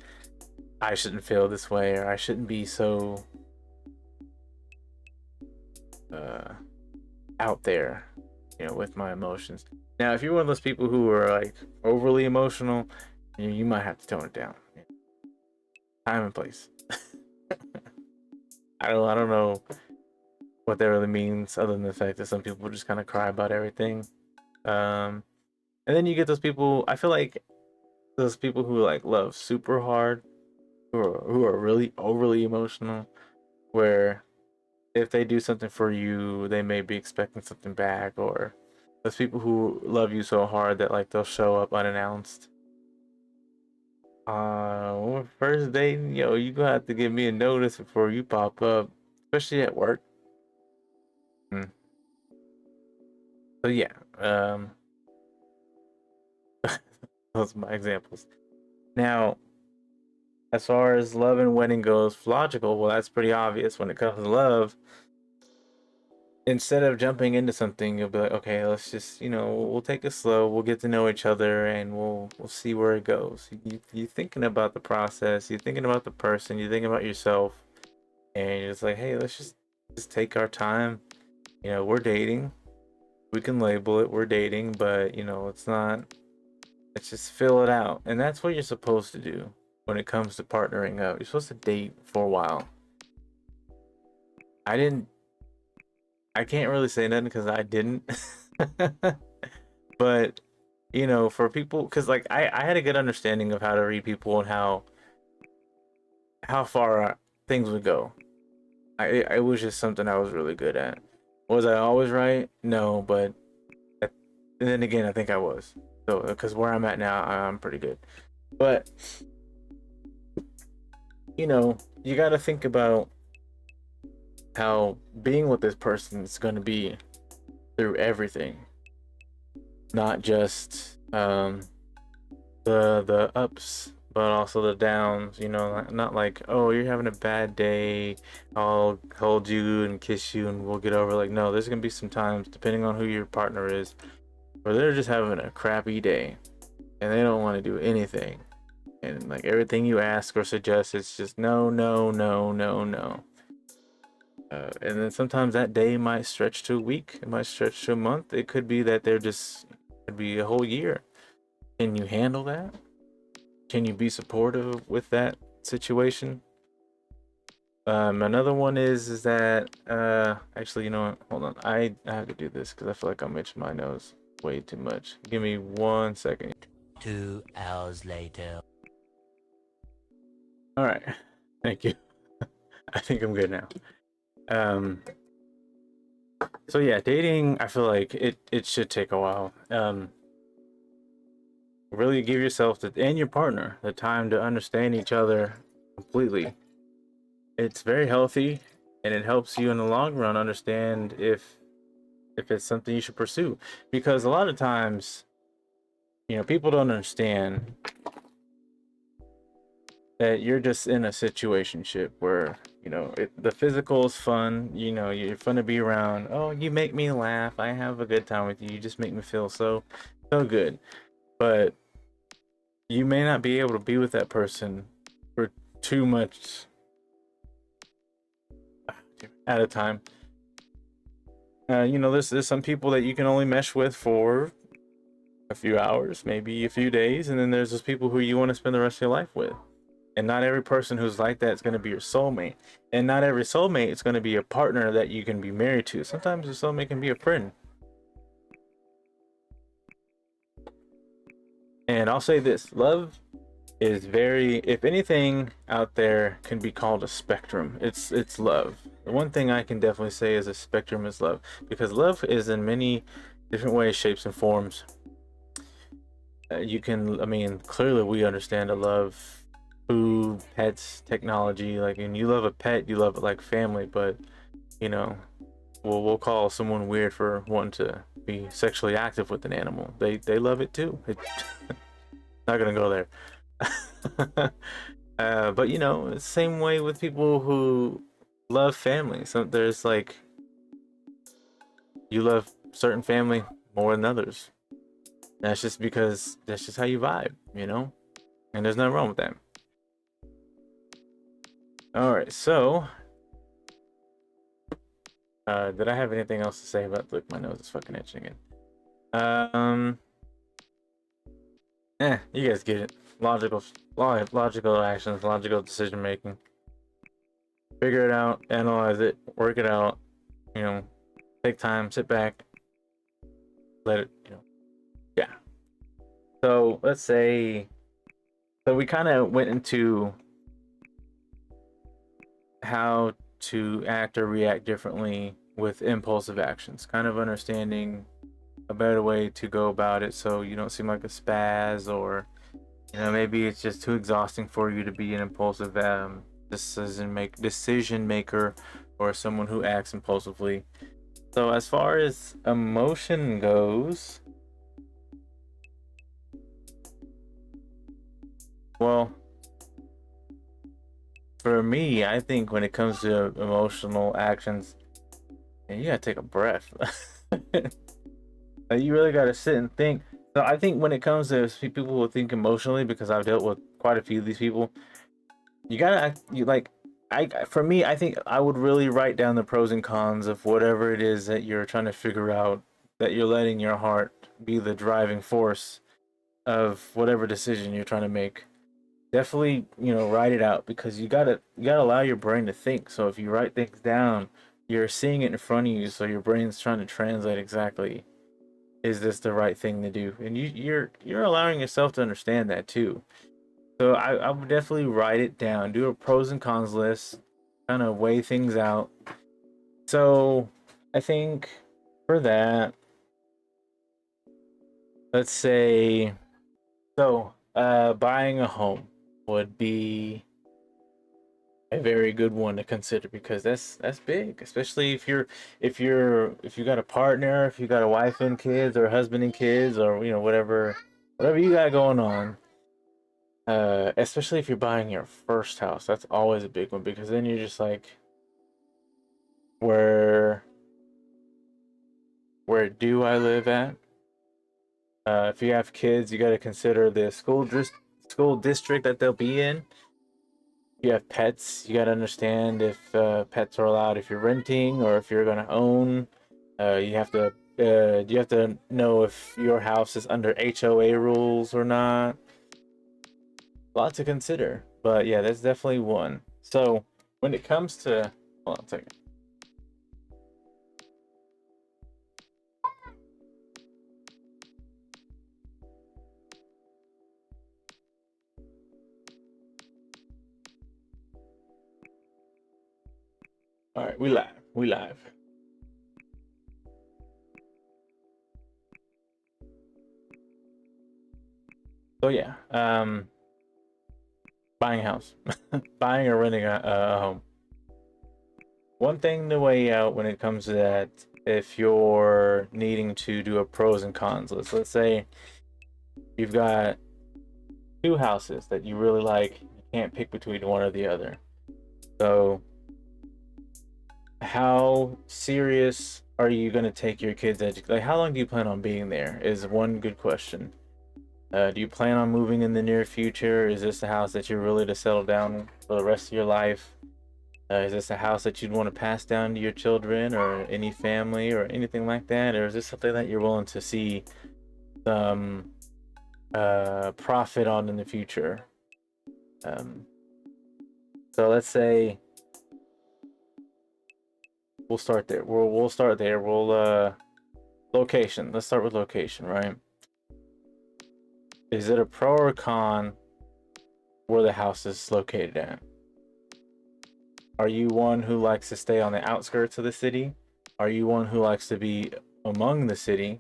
I shouldn't feel this way or I shouldn't be so uh out there, with my emotions. Now, if you're one of those people who are like overly emotional, you might have to tone it down. Time and place. I don't know what that really means other than the fact that some people just kind of cry about everything. Um, and then you get those people. I feel like those people who like love super hard, who are really overly emotional, where if they do something for you, they may be expecting something back, or those people who love you so hard that like they'll show up unannounced. First date, you gonna have to give me a notice before you pop up, especially at work. Mm. So yeah, those are my examples. Now, as far as love and wedding goes, logical. Well, that's pretty obvious when it comes to love. Instead of jumping into something, you'll be like, okay, let's just, we'll take it slow. We'll get to know each other, and we'll see where it goes. You're thinking about the process. You're thinking about the person. You're thinking about yourself, and you're just like, hey, let's just take our time. We're dating. We can label it we're dating, but it's not. Let's just fill it out, and that's what you're supposed to do when it comes to partnering up. You're supposed to date for a while. I didn't. I can't really say nothing because I didn't. But for people, because like I had a good understanding of how to read people and how far things would go. I was just something I was really good at. Was I always right? No, but and then again, I think I was. So because where I'm at now, I'm pretty good. But you got to think about how being with this person is going to be through everything, not just the ups but also the downs. Not like, oh, you're having a bad day, I'll hold you and kiss you and we'll get over. Like, no, there's gonna be some times, depending on who your partner is, or they're just having a crappy day and they don't want to do anything. And like everything you ask or suggest, it's just no, no, no, no, no. And then sometimes that day might stretch to a week, it might stretch to a month. It could be that they're just, it could be a whole year. Can you handle that? Can you be supportive with that situation? Another one is that actually, you know what? Hold on. I have to do this because I feel like I'm itching my nose way too much. Give me 1 second. 2 hours later. All right. Thank you. I think I'm good now. Um, so yeah, dating, I feel like it should take a while. Really give yourself and your partner the time to understand each other completely. It's very healthy, and it helps you in the long run understand if it's something you should pursue. Because a lot of times, you know, people don't understand that you're just in a situationship where, you know, the physical is fun, you know, you're fun to be around. Oh, you make me laugh, I have a good time with you, you just make me feel so good. But you may not be able to be with that person for too much at a time. You know, there's some people that you can only mesh with for a few hours, maybe a few days, and then there's those people who you want to spend the rest of your life with. And not every person who's like that is going to be your soulmate. And not every soulmate is going to be a partner that you can be married to. Sometimes a soulmate can be a friend. And I'll say this, love is very, if anything out there can be called a spectrum, it's love. The one thing I can definitely say is a spectrum is love, because love is in many different ways, shapes, and forms. You can, I mean, clearly we understand to love food, pets, technology. Like, and you love a pet, you love it like family. But you know, we'll call someone weird for wanting to be sexually active with an animal. They love it too. Not gonna go there. But you know, it's the same way with people who love family. So there's like, you love certain family more than others. That's just because that's just how you vibe, you know? And there's nothing wrong with that. Alright, so did I have anything else to say about, look, my nose is fucking itching again. Um you guys get it. Logical actions, logical decision making. Figure it out, analyze it, work it out, you know, take time, sit back, let it, you know. Yeah. So let's say, so we kind of went into how to act or react differently with impulsive actions, kind of understanding a better way to go about it so you don't seem like a spaz, or you know, maybe it's just too exhausting for you to be an impulsive decision maker or someone who acts impulsively. So as far as emotion goes, well, for me, I think when it comes to emotional actions, you gotta take a breath. You really gotta sit and think. So I think when it comes to people who think emotionally, because I've dealt with quite a few of these people, you gotta act, you like, for me, I think I would really write down the pros and cons of whatever it is that you're trying to figure out, that you're letting your heart be the driving force of whatever decision you're trying to make. Definitely, you know, write it out, because you gotta allow your brain to think. So if you write things down, you're seeing it in front of you, so your brain's trying to translate exactly, is this the right thing to do? And you're allowing yourself to understand that too. So I would definitely write it down, do a pros and cons list, kind of weigh things out. So I think for that, let's say, so buying a home would be a very good one to consider, because that's big, especially if you got a partner, if you got a wife and kids, or a husband and kids, or you know, whatever you got going on. Especially if you're buying your first house, that's always a big one, because then you're just like, where where do I live at? If you have kids, you got to consider the school district that they'll be in. If you have pets, you got to understand if pets are allowed if you're renting or if you're going to own. You have to know if your house is under HOA rules or not. A lot to consider, but yeah, that's definitely one. So when it comes to, hold on a second. All right, we live. We live. So yeah, buying a house, buying or renting a home. One thing to weigh out when it comes to that, if you're needing to do a pros and cons list, let's say you've got two houses that you really like, you can't pick between one or the other. So, how serious are you going to take your kids' education? Like, how long do you plan on being there? Is one good question. Do you plan on moving in the near future? Is this a house that you're really to settle down for the rest of your life? Is this a house that you'd want to pass down to your children or any family or anything like that? Or is this something that you're willing to see some profit on in the future? Um, so let's say we'll start there. We'll start there. Location. Let's start with location, right? Is it a pro or con where the house is located at? Are you one who likes to stay on the outskirts of the city? Are you one who likes to be among the city?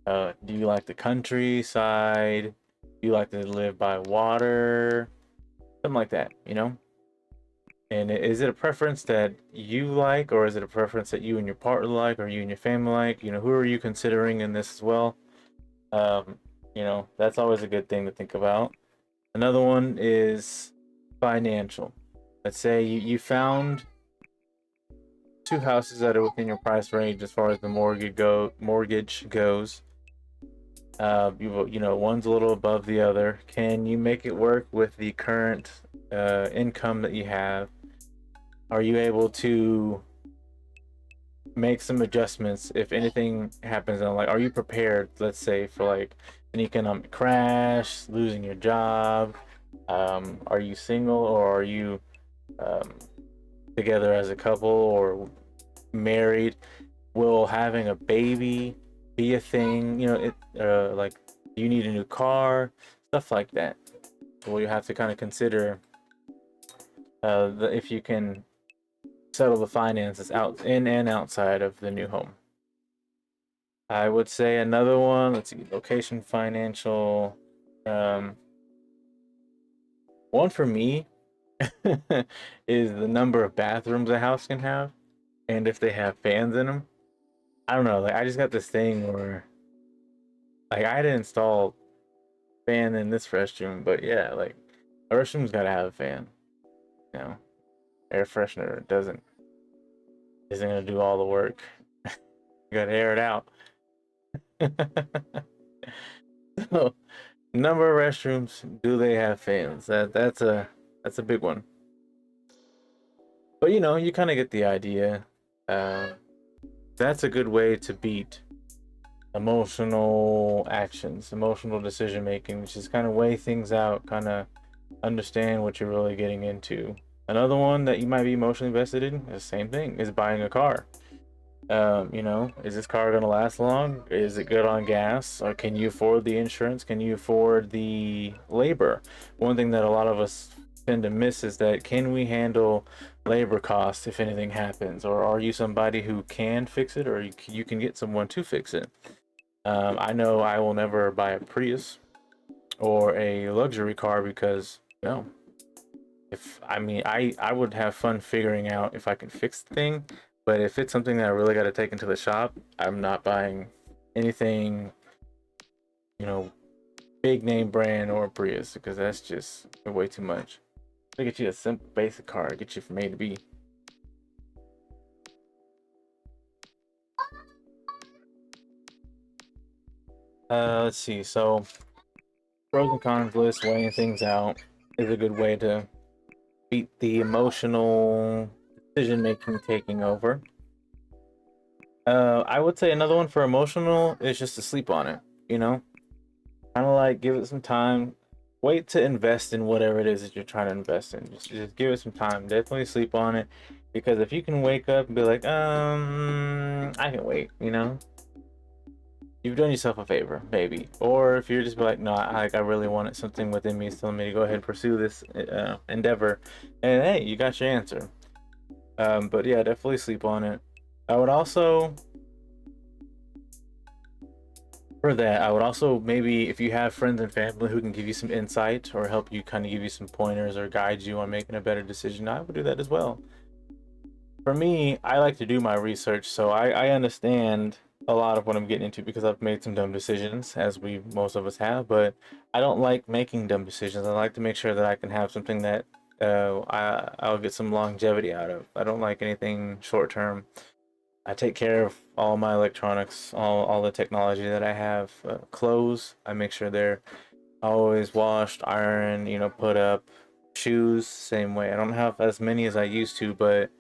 Do you like the countryside? Do you like to live by water? Something like that, you know? And is it a preference that you like, or is it a preference that you and your partner like, or you and your family like? You know, who are you considering in this as well? Um, you know, that's always a good thing to think about. Another one is financial. Let's say you found two houses that are within your price range as far as the mortgage goes. You know, one's a little above the other. Can you make it work with the current income that you have? Are you able to make some adjustments if anything happens? And like, are you prepared, let's say, for like an economic crash, losing your job? Are you single, or are you um, together as a couple or married? Will having a baby be a thing? You know, like, do you need a new car? Stuff like that. Well, you have to kind of consider if you can settle the finances out in and outside of the new home. I would say another one, let's see, location, financial. Um, One for me is the number of bathrooms a house can have and if they have fans in them. I don't know, like I just got this thing where like I had to install fan in this restroom, but yeah, like a restroom's gotta have a fan. You know, air freshener isn't gonna do all the work. You gotta air it out. So, number of restrooms, do they have fans? That's a big one. But you know, you kind of get the idea. Uh, that's a good way to beat emotional actions, emotional decision making, which is kind of weigh things out, kind of understand what you're really getting into. Another one that you might be emotionally invested in, the same thing, is buying a car. You know, is this car going to last long? Is it good on gas? Or can you afford the insurance? Can you afford the labor? One thing that a lot of us tend to miss is that, can we handle labor costs if anything happens? Or are you somebody who can fix it, or you can get someone to fix it? I know I will never buy a Prius or a luxury car because, no. If I mean, I would have fun figuring out if I can fix the thing, but if it's something that I really got to take into the shop, I'm not buying anything, you know, big name brand or Prius, because that's just way too much. To get you a simple basic car, get you from A to B. Let's see. So pros and cons list, weighing things out is a good way to beat the emotional decision making taking over. I would say another one for emotional is just to sleep on it. You know, kind of like give it some time. Wait to invest in whatever it is that you're trying to invest in. Just give it some time. Definitely sleep on it, because if you can wake up and be like, I can wait. You know, you've done yourself a favor, maybe. Or if you're just be like, no, I really wanted something within me is telling me to go ahead and pursue this endeavor, and hey, you got your answer. But yeah, definitely sleep on it. I would also For that, I would also, maybe if you have friends and family who can give you some insight or help you, kind of give you some pointers or guide you on making a better decision, I would do that as well. For me, I like to do my research, so I understand a lot of what I'm getting into because I've made some dumb decisions, as we most of us have. But I don't like making dumb decisions. I like to make sure that I can have something that I'll get some longevity out of. I don't like anything short term. I take care of all my electronics, all the technology that I have. Clothes, I make sure they're always washed, ironed, put up. Shoes, same way. I don't have as many as I used to, but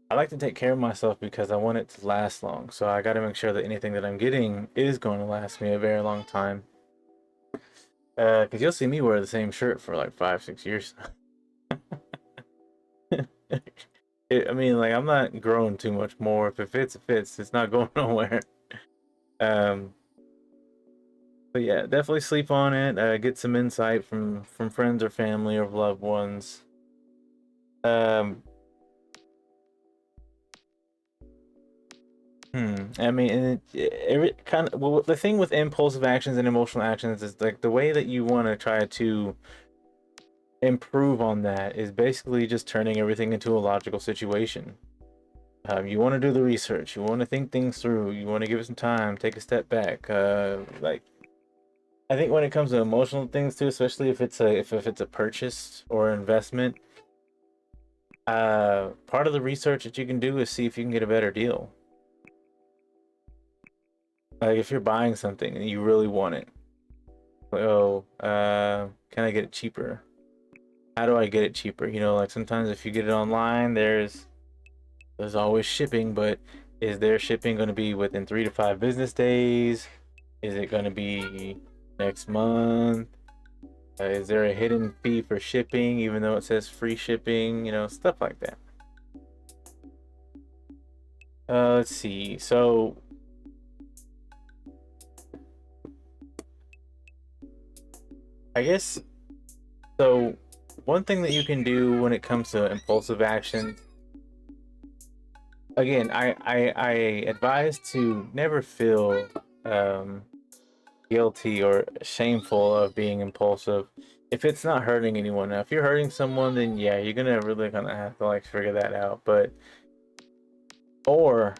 I like to take care of myself because I want it to last long. So I got to make sure that anything that I'm getting is going to last me a very long time. Because you'll see me wear the same shirt for like 5, 6 years. I mean, like, I'm not growing too much more. If it fits, it fits. It's not going nowhere. Um, but yeah, definitely sleep on it. Get some insight from friends or family or loved ones. Um, I mean, and every kind of, well, the thing with impulsive actions and emotional actions is like the way that you want to try to improve on that is basically just turning everything into a logical situation. You want to do the research, you want to think things through, you want to give it some time, take a step back. Like, I think when it comes to emotional things too, especially if it's a purchase or investment, part of the research that you can do is see if you can get a better deal. Like if you're buying something and you really want it, like, oh, can I get it cheaper? How do I get it cheaper? Like sometimes if you get it online, there's always shipping, but is their shipping going to be within 3 to 5 business days? Is it going to be next month? Is there a hidden fee for shipping, even though it says free shipping? Stuff like that. Let's see. So, I guess so. One thing that you can do when it comes to impulsive action, again, I advise to never feel um, guilty or shameful of being impulsive if it's not hurting anyone. Now, if you're hurting someone, then yeah, you're gonna have to like figure that out. But or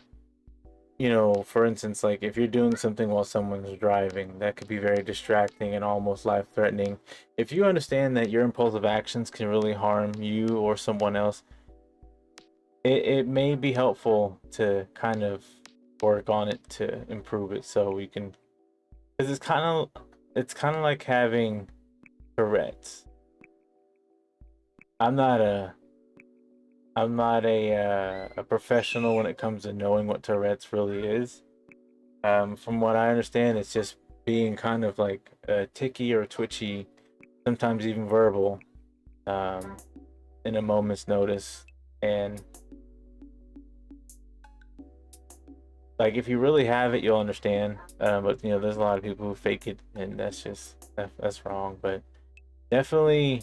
for instance, like if you're doing something while someone's driving, that could be very distracting and almost life threatening. If you understand that your impulsive actions can really harm you or someone else, it may be helpful to kind of work on it to improve it so we can, because it's kind of like having Tourette's. I'm not a I'm not a professional when it comes to knowing what Tourette's really is. From what I understand, it's just being kind of like ticky or twitchy, sometimes even verbal, um, in a moment's notice. And like, if you really have it, you'll understand. But there's a lot of people who fake it, and that's wrong. But definitely,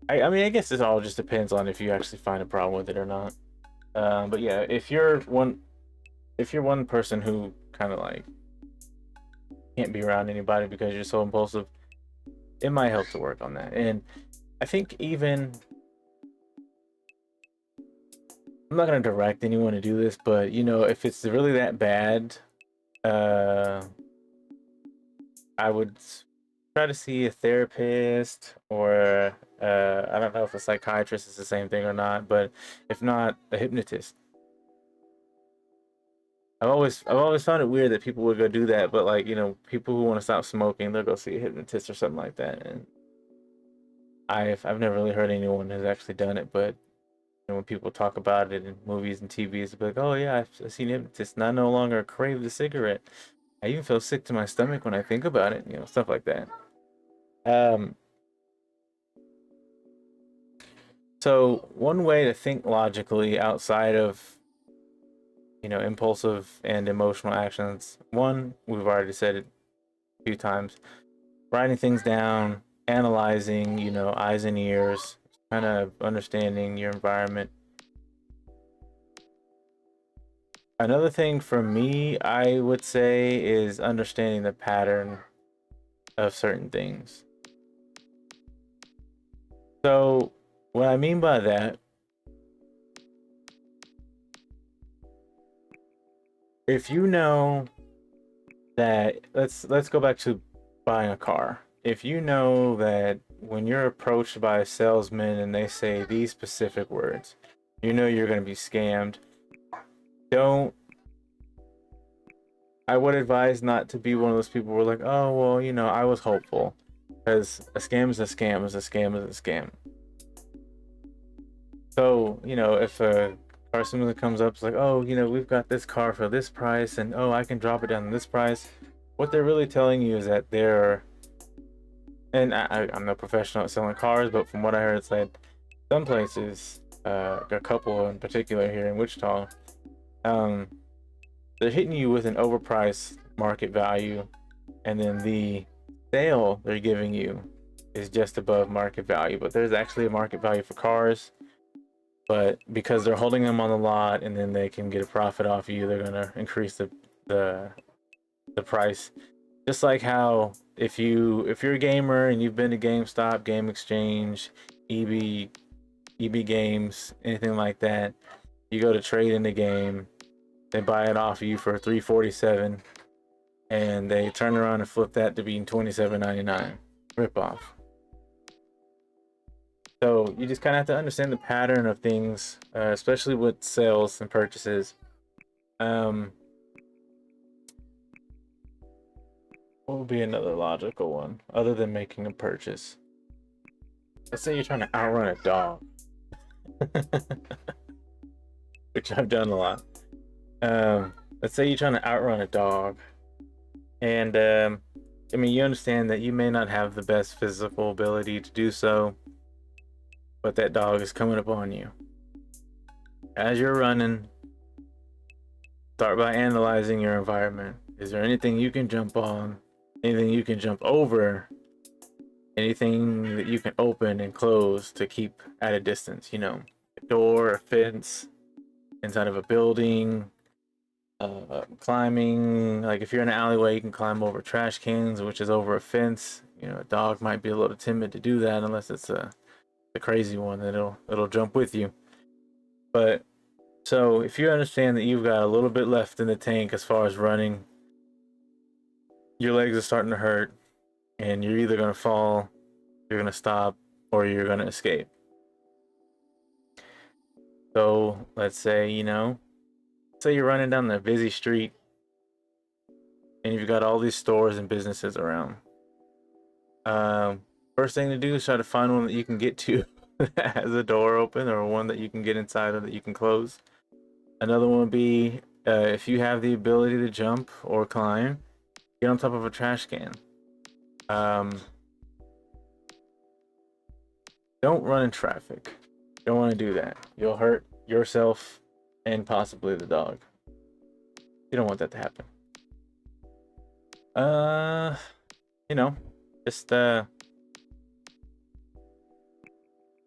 I mean, I guess this all just depends on if you actually find a problem with it or not. But yeah, if you're one person who kind of like can't be around anybody because you're so impulsive, it might help to work on that. And I think even, I'm not gonna direct anyone to do this, but if it's really that bad, uh, I would try to see a therapist, or I don't know if a psychiatrist is the same thing or not, but if not, a hypnotist. I've always found it weird that people would go do that, but like, people who want to stop smoking, they'll go see a hypnotist or something like that. And I've never really heard anyone has actually done it, but when people talk about it in movies and TVs, they'll be like, "Oh yeah, I've seen hypnotists, and I no longer crave the cigarette. I even feel sick to my stomach when I think about it." Stuff like that. Um, so one way to think logically outside of impulsive and emotional actions. One, we've already said it a few times, writing things down, analyzing, eyes and ears, kind of understanding your environment. Another thing for me, I would say, is understanding the pattern of certain things. So, what I mean by that, if you know that, let's go back to buying a car. If you know that when you're approached by a salesman and they say these specific words, you know you're going to be scammed. Don't I would advise not to be one of those people who are like, oh well, I was hopeful, because a scam is a scam is a scam is a scam. So if a car salesman comes up, it's like, oh, we've got this car for this price, and oh, I can drop it down to this price. What they're really telling you is that they're, and I'm no professional at selling cars, but from what I heard, it's like some places, a couple in particular here in Wichita, um, they're hitting you with an overpriced market value, and then the sale they're giving you is just above market value. But there's actually a market value for cars, but because they're holding them on the lot and then they can get a profit off you, they're gonna increase the price. Just like how if you're a gamer and you've been to GameStop, Game Exchange, EB Games, anything like that, you go to trade in the game, they buy it off of you for $347, and they turn around and flip that to being $27.99. Rip off. So you just kind of have to understand the pattern of things, especially with sales and purchases. What would be another logical one other than making a purchase? Let's say you're trying to outrun a dog, which I've done a lot. Let's say you're trying to outrun a dog, and you understand that you may not have the best physical ability to do so, but that dog is coming upon you. As you're running, start by analyzing your environment. Is there anything you can jump on? Anything you can jump over? Anything that you can open and close to keep at a distance? A door, a fence, inside of a building, climbing. Like if you're in an alleyway, you can climb over trash cans, which is over a fence. A dog might be a little timid to do that unless it's a crazy one that it'll jump with you. But so if you understand that you've got a little bit left in the tank as far as running, your legs are starting to hurt, and you're either going to fall, you're going to stop, or you're going to escape. So let's say, say you're running down the busy street and you've got all these stores and businesses around. First thing to do is try to find one that you can get to that has a door open, or one that you can get inside or that you can close. Another one would be, if you have the ability to jump or climb, get on top of a trash can. Don't run in traffic. Don't want to do that. You'll hurt yourself and possibly the dog. You don't want that to happen. Just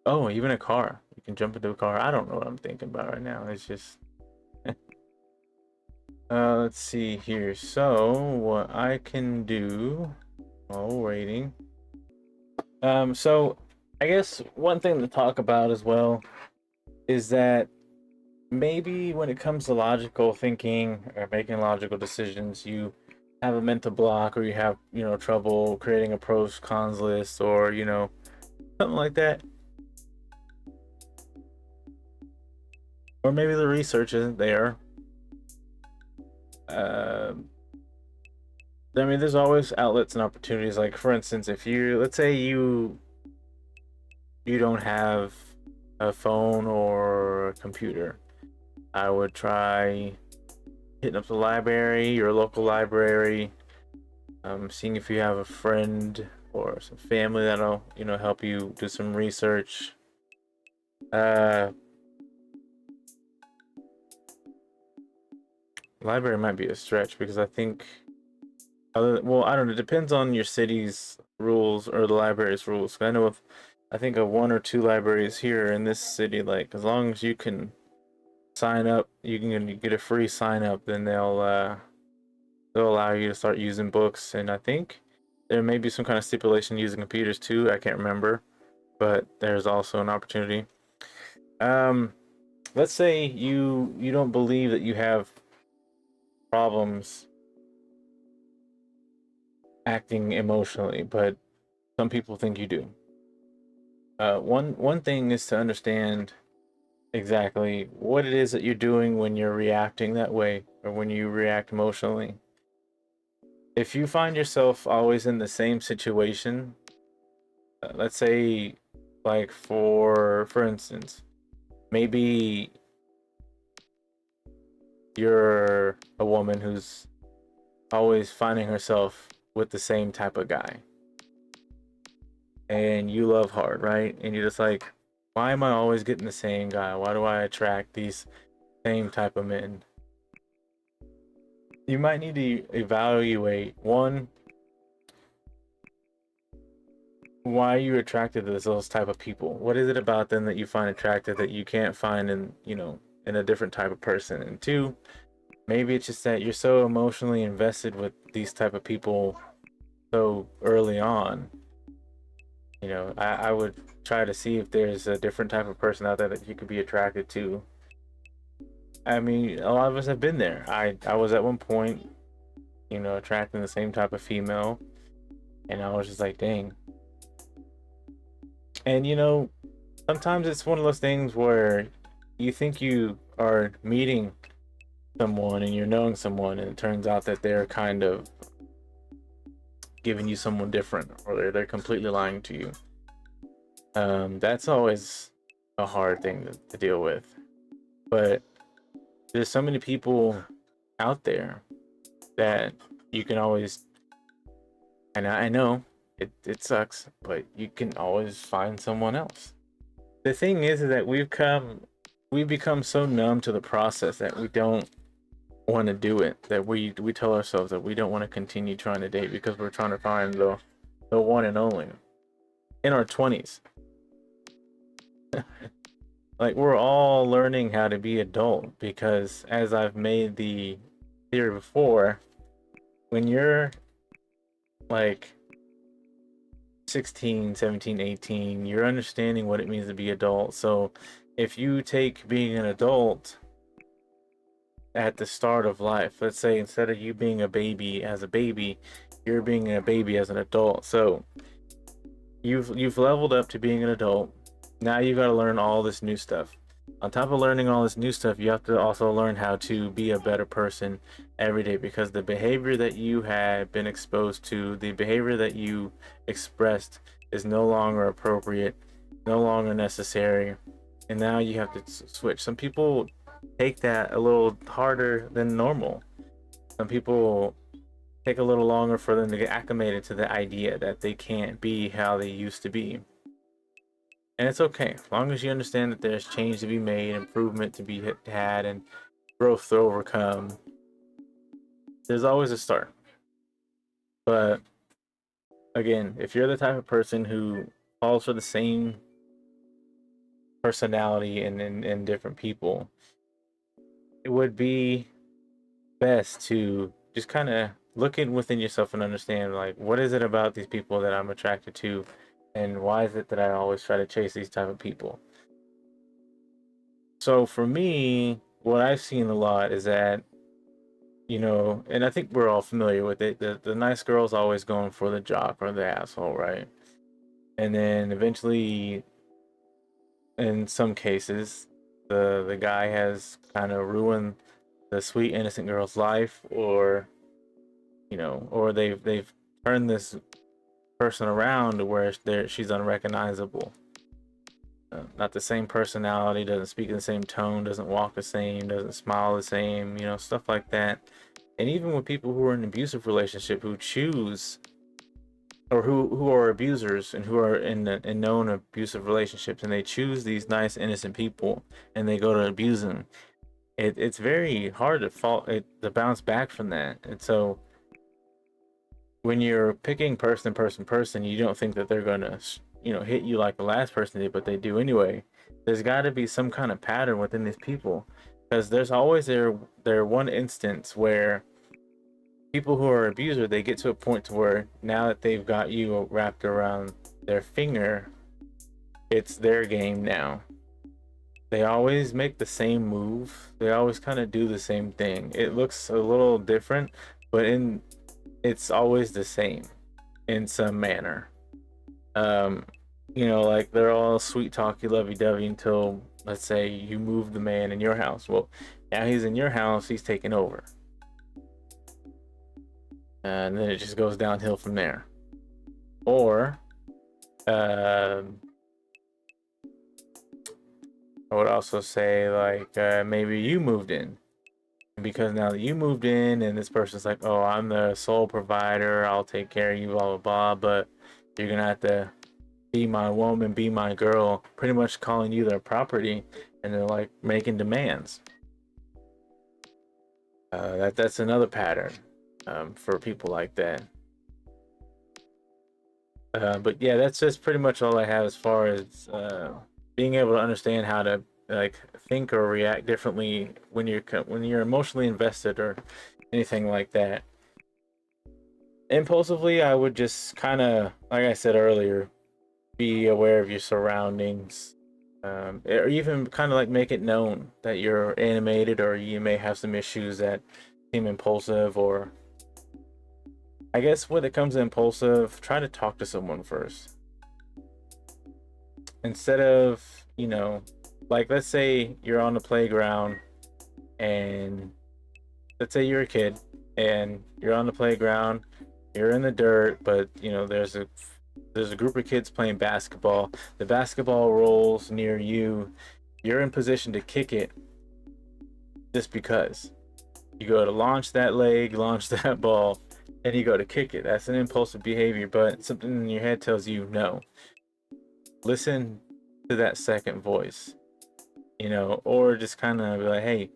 oh, even a car. You can jump into a car. I don't know what I'm thinking about right now. It's just let's see here. So what I can do while waiting. So I guess one thing to talk about as well is that maybe when it comes to logical thinking or making logical decisions, you have a mental block, or you have, trouble creating a pros cons list, or, something like that. Or maybe the research isn't there. I mean, there's always outlets and opportunities. Like, for instance, if you, let's say you don't have a phone or a computer, I would try hitting up the library, your local library, seeing if you have a friend or some family that'll, help you do some research. Uh, Library might be a stretch because I think, well, I don't know. It depends on your city's rules or the library's rules. I know I think of one or two libraries here in this city. Like, as long as you can sign up, you can get a free sign up, then they'll allow you to start using books. And I think there may be some kind of stipulation using computers too. I can't remember, but there's also an opportunity. Um, let's say you don't believe that you have problems acting emotionally, but some people think you do. One thing is to understand exactly what it is that you're doing when you're reacting that way or when you react emotionally. If you find yourself always in the same situation, let's say, like, for instance, maybe you're a woman who's always finding herself with the same type of guy and you love hard, right? And you're just like, why am I always getting the same guy? Why do I attract these same type of men? You might need to evaluate, one, why are you attracted to those type of people? What is it about them that you find attractive that you can't find in a different type of person? And two, maybe it's just that you're so emotionally invested with these type of people so early on. I would try to see if there's a different type of person out there that you could be attracted to. I mean, a lot of us have been there. I was at one point, attracting the same type of female, and I was just like, dang. And sometimes it's one of those things where you think you are meeting someone and you're knowing someone, and it turns out that they're kind of giving you someone different, or they're completely lying to you. That's always a hard thing to deal with. But there's so many people out there that you can always, and I know it sucks, but you can always find someone else. The thing is that we've become so numb to the process that we don't want to do it, that we tell ourselves that we don't want to continue trying to date because we're trying to find the one and only in our 20s. Like, we're all learning how to be adult because, as I've made the theory before, when you're like 16, 17, 18, you're understanding what it means to be adult. So if you take being an adult at the start of life, let's say instead of you being a baby as a baby, you're being a baby as an adult. So you've leveled up to being an adult. Now you've got to learn all this new stuff. On top of learning all this new stuff, you have to also learn how to be a better person every day, because the behavior that you had been exposed to, the behavior that you expressed, is no longer appropriate, no longer necessary, and now you have to switch. Some people take that a little harder than normal. Some people take a little longer for them to get acclimated to the idea that they can't be how they used to be. And it's okay, as long as you understand that there's change to be made, improvement to be had, and growth to overcome. There's always a start. But again, if you're the type of person who falls for the same personality in different people, it would be best to just kind of look in within yourself and understand, like, what is it about these people that I'm attracted to, and why is it that I always try to chase these type of people? So for me, what I've seen a lot is that, and I think we're all familiar with it, the nice girl's always going for the jock or the asshole, right? And then eventually, in some cases, the guy has kind of ruined the sweet innocent girl's life, or or they've turned this person around to where she's unrecognizable. Not the same personality, doesn't speak in the same tone, doesn't walk the same, doesn't smile the same, stuff like that. And even with people who are in an abusive relationship who choose, or who are abusers and who are in known abusive relationships, and they choose these nice innocent people and they go to abuse them, it's very hard to bounce back from that. And so when you're picking person, you don't think that they're gonna hit you like the last person did, but they do anyway. There's got to be some kind of pattern within these people, because there's always there one instance where people who are abuser, they get to a point to where now that they've got you wrapped around their finger, it's their game now. They always make the same move. They always kind of do the same thing. It looks a little different, but it's always the same in some manner. Like they're all sweet talky, lovey-dovey until, let's say, you move the man in your house. Well, now he's in your house, he's taking over. And then it just goes downhill from there. Or I would also say, like, maybe you moved in, because now that you moved in and this person's like, oh, I'm the sole provider, I'll take care of you, blah blah blah, but you're gonna have to be my woman, be my girl, pretty much calling you their property, and they're like making demands. That's another pattern for people like that. But yeah, that's just pretty much all I have as far as being able to understand how to like think or react differently when you're emotionally invested or anything like that. Impulsively, I would just kind of, like I said earlier, be aware of your surroundings, or even kind of like make it known that you're animated, or you may have some issues that seem impulsive. Or I guess when it comes to impulsive, try to talk to someone first, instead of, like, let's say you're on the playground, and let's say you're a kid and you're on the playground, you're in the dirt, but there's a group of kids playing basketball. The basketball rolls near you. You're in position to kick it just because. You go to launch that leg, launch that ball, and you go to kick it. That's an impulsive behavior, but something in your head tells you no. Listen to that second voice, or just kind of be like, hey,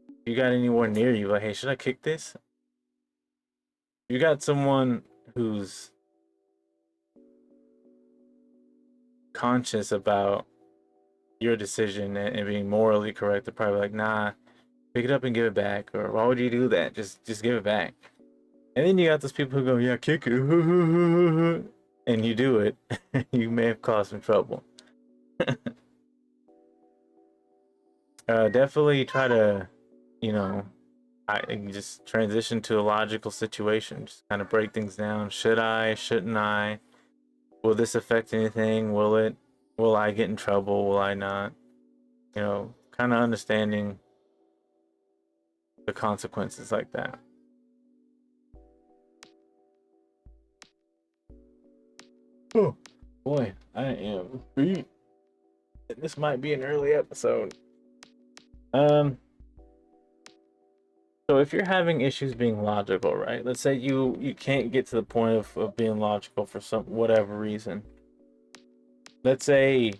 if you got anyone near you, like, hey, should I kick this? You got someone who's conscious about your decision and being morally correct, they're probably like, nah, pick it up and give it back. Or why would you do that? Just give it back. And then you got those people who go, yeah, kick it. And you do it. You may have caused some trouble. Definitely try to, I just transition to a logical situation. Just kind of break things down. Should I? Shouldn't I? Will this affect anything? Will I get in trouble? Will I not? Kind of understanding the consequences like that. Oh boy, I am beat. This might be an early episode. So if you're having issues being logical, right? Let's say you can't get to the point of being logical for some whatever reason. Let's say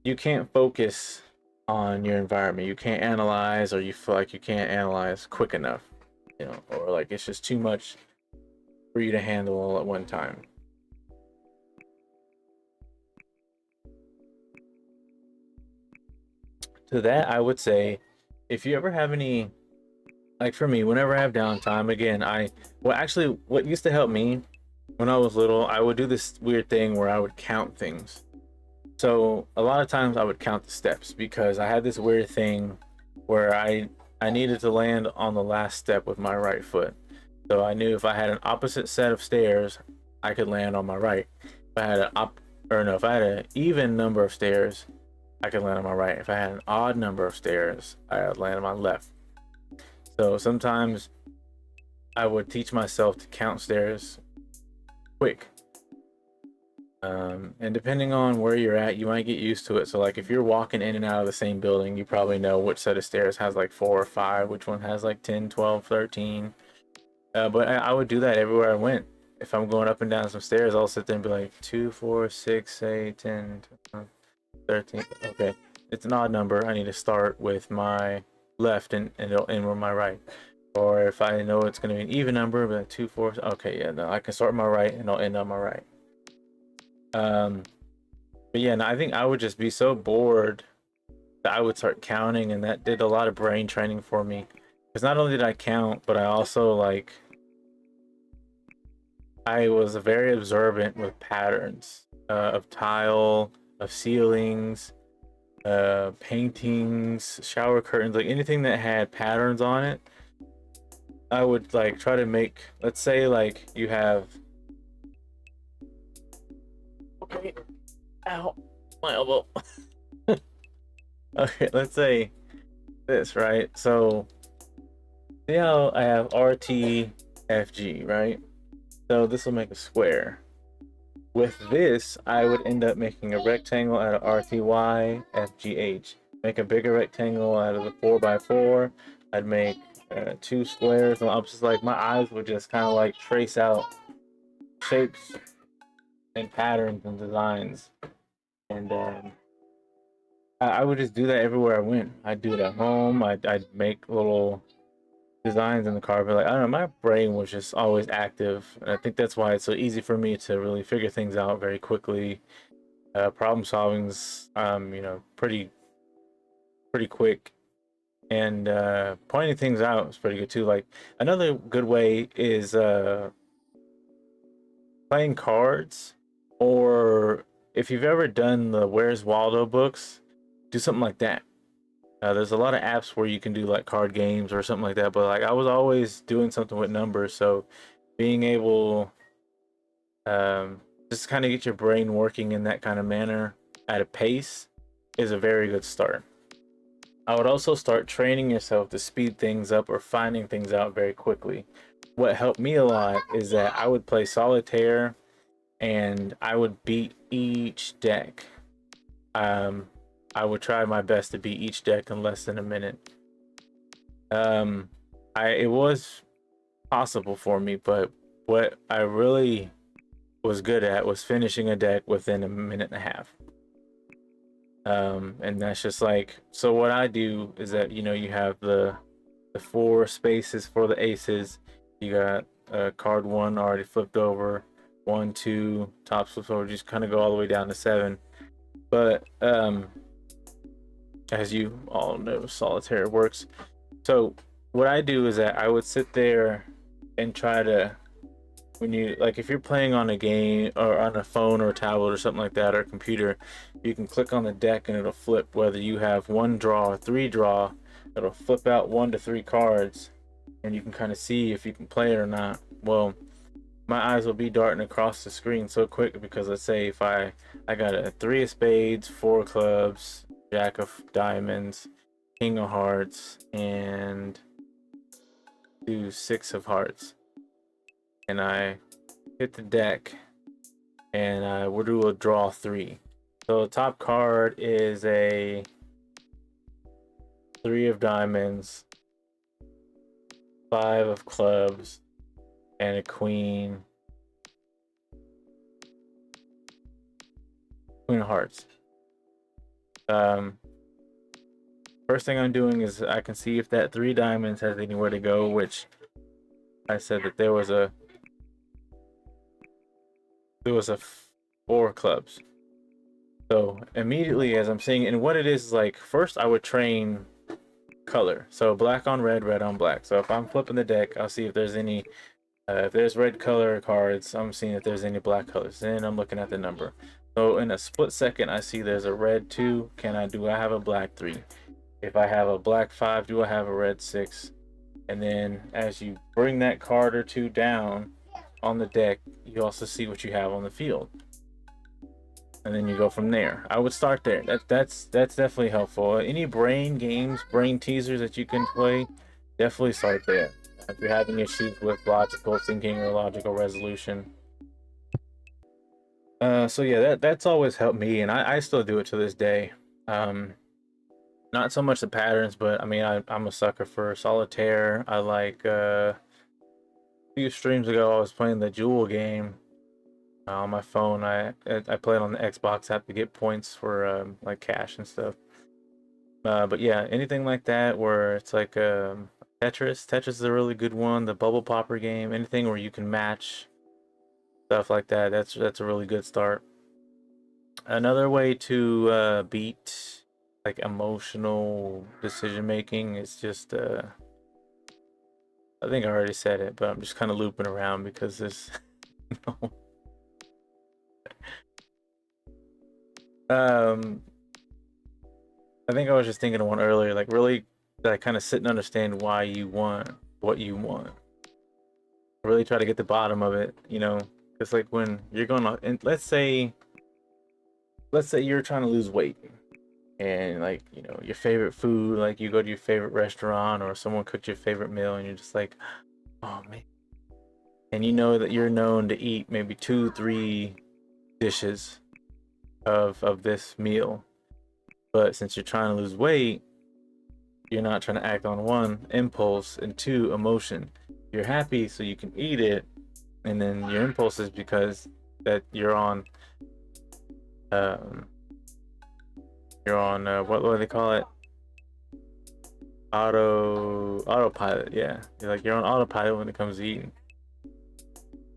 you can't focus on your environment. You can't analyze, or you feel like you can't analyze quick enough, or like it's just too much for you to handle all at one time. To that, I would say, if you ever have any, like for me, whenever I have downtime, again, what used to help me when I was little, I would do this weird thing where I would count things. So a lot of times I would count the steps, because I had this weird thing where I needed to land on the last step with my right foot. So I knew if I had an opposite set of stairs, I could land on my right. If I had if I had an even number of stairs, I could land on my right. If I had an odd number of stairs, I would land on my left. So sometimes I would teach myself to count stairs quick. And depending on where you're at, you might get used to it. So like if you're walking in and out of the same building, you probably know which set of stairs has like 4 or 5, which one has like 10, 12, 13. But I would do that everywhere I went. If I'm going up and down some stairs, I'll sit there and be like 2, 4, 6, 8, 10, 12, 13. Okay, it's an odd number. I need to start with my left and it'll end with my right. Or if I know it's going to be an even number, but 2, 4. Okay, yeah, no, I can start with my right and I'll end on my right. But yeah, no, I think I would just be so bored that I would start counting, and that did a lot of brain training for me. Because not only did I count, but I also I was very observant with patterns of tile, of ceilings, paintings, shower curtains, like anything that had patterns on it. I would like try to make, let's say like you have, okay, ow, my elbow. Okay, let's say this, right? So see how I have RTFG, right? So this will make a square. With this, I would end up making a rectangle out of RTYFGH. Make a bigger rectangle out of the 4x4. I'd make 2 squares. And I'm just like, my eyes would just kind of like trace out shapes and patterns and designs. And I would just do that everywhere I went. I'd do it at home. I'd make little designs in the car, but like I don't know, my brain was just always active, and I think that's why it's so easy for me to really figure things out very quickly. Problem solving's pretty quick, and pointing things out is pretty good too. Like another good way is playing cards, or if you've ever done the Where's Waldo books, do something like that. There's a lot of apps where you can do like card games or something like that, but like I was always doing something with numbers, so being able just kind of get your brain working in that kind of manner at a pace is a very good start. I would also start training yourself to speed things up or finding things out very quickly. What helped me a lot is that I would play solitaire and I would beat each deck. I would try my best to beat each deck in less than a minute. It was possible for me, but what I really was good at was finishing a deck within a minute and a half. And that's just like, so what I do is that you have the 4 spaces for the aces. You got card 1 already flipped over, 1, 2 top flips over, just kind of go all the way down to 7. But as you all know, solitaire works. So what I do is that I would sit there and try to, when you like, if you're playing on a game or on a phone or a tablet or something like that, or a computer, you can click on the deck and it'll flip whether you have 1 draw or 3 draw. It'll flip out 1 to 3 cards, and you can kind of see if you can play it or not. Well, my eyes will be darting across the screen so quick because let's say if I got a 3 of spades, 4 of clubs, Jack of diamonds, King of hearts, and 6 of hearts, and I hit the deck and we'll do a draw 3. So the top card is a 3 of diamonds, 5 of clubs, and a queen of hearts. First thing I'm doing is I can see if that 3 diamonds has anywhere to go, which I said that there was a 4 clubs. So immediately as I'm seeing, and what it is like, first I would train color. So black on red, red on black. So if I'm flipping the deck, I'll see if there's any, if there's red color cards, I'm seeing if there's any black colors. Then I'm looking at the number. So in a split second, I see there's a red 2. Do I have a black 3? If I have a black 5, do I have a red 6? And then as you bring that card or 2 down on the deck, you also see what you have on the field. And then you go from there. I would start there. That's definitely helpful. Any brain games, brain teasers that you can play, definitely start there. If you're having issues with logical thinking or logical resolution. So yeah, that's always helped me, and I still do it to this day. Um, not so much the patterns, but I mean, I'm a sucker for solitaire. I like a few streams ago, I was playing the Jewel game on my phone. I play it on the Xbox. I have to get points for like cash and stuff. But yeah, anything like that where it's like Tetris. Tetris is a really good one. The Bubble Popper game. Anything where you can match stuff like that. That's a really good start. Another way to beat like emotional decision making is just I think I already said it, but I'm just kind of looping around because this. um I think I was just thinking of one earlier, like really like kind of sit and understand why you want what you want. Really try to get the bottom of it, you know. It's like when you're going to, and let's say you're trying to lose weight, and like, you know, your favorite food, like you go to your favorite restaurant or someone cooked your favorite meal and you're just like, oh man. And you know that you're known to eat maybe 2, 3 dishes of this meal. But since you're trying to lose weight, you're not trying to act on one, impulse, and two, emotion. You're happy so you can eat it, and then your impulse is because that um you're on what do they call it? Autopilot. Yeah, you're on autopilot when it comes to eating.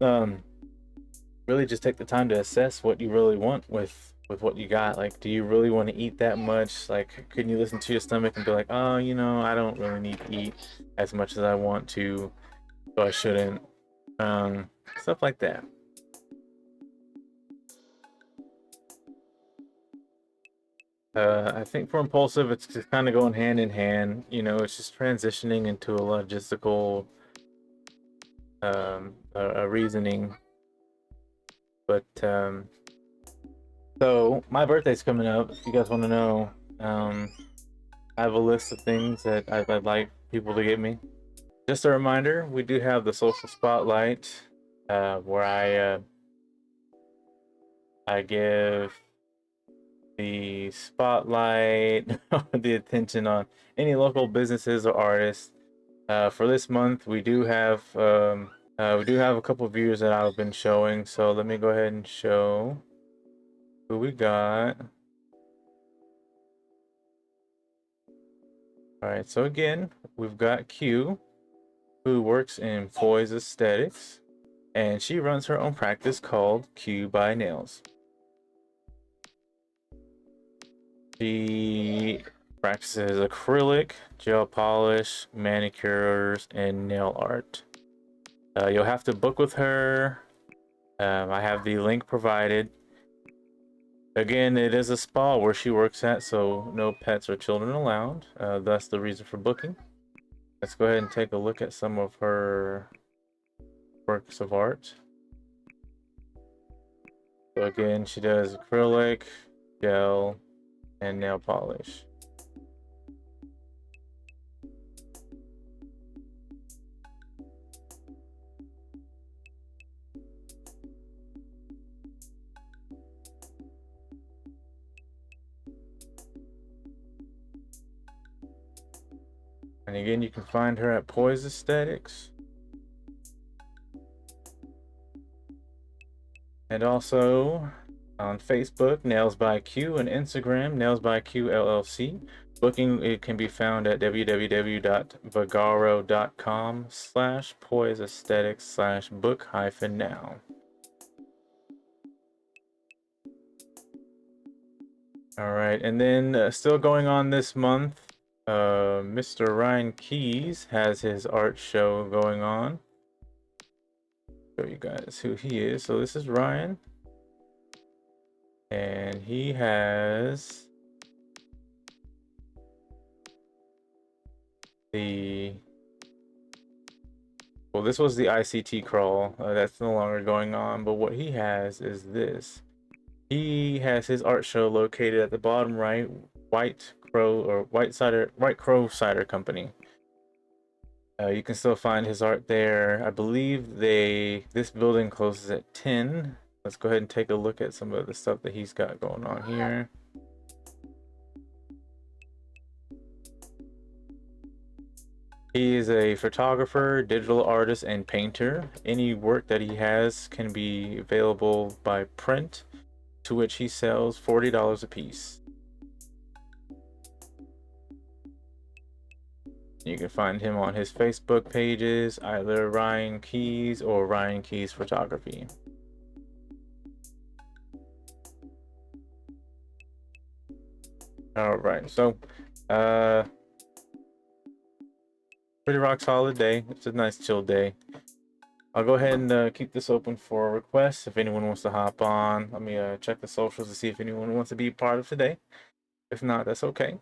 Um, really just take the time to assess what you really want with what you got. Like, do you really want to eat that much? Like, can you listen to your stomach and be like, oh, you know, I don't really need to eat as much as I want to, so I shouldn't. Stuff like that. I think for impulsive, it's just kind of going hand in hand. You know, it's just transitioning into a logistical a reasoning. But so my birthday's coming up. If you guys want to know, I have a list of things that I'd like people to get me. Just a reminder, we do have the social spotlight, where I give the spotlight, the attention on any local businesses or artists. For this month, we do have a couple of viewers that I've been showing. So let me go ahead and show who we got. All right, so again, we've got Kieu, who works in Poise Aesthetics, and she runs her own practice called Kieu by Nails. She practices acrylic, gel polish, manicures, and nail art. You'll have to book with her. I have the link provided. Again, it is a spa where she works at, so no pets or children allowed. Thus the reason for booking. Let's go ahead and take a look at some of her works of art. So again, she does acrylic, gel, and nail polish. And again, you can find her at Poise Aesthetics. And also on Facebook, Nails by Kieu, and Instagram, Nails by Kieu LLC. Booking, it can be found at www.vagaro.com/Poise Aesthetics/book-now. All right, and then still going on this month, Mr. Ryan Keys has his art show going on. Show you guys who he is. So this is Ryan, and he has well, this was the ICT crawl. That's no longer going on, but what he has is this. He has his art show located at the bottom right, White Crow Cider Company. You can still find his art there. I believe this building closes at 10. Let's go ahead and take a look at some of the stuff that he's got going on here. He is a photographer, digital artist, and painter. Any work that he has can be available by print, to which he sells $40 a piece. You can find him on his Facebook pages, either Ryan Keys or Ryan Keys Photography. All right, so pretty rock solid day. It's a nice chill day. I'll go ahead and keep this open for requests. If anyone wants to hop on, let me check the socials to see if anyone wants to be part of today. If not, that's okay.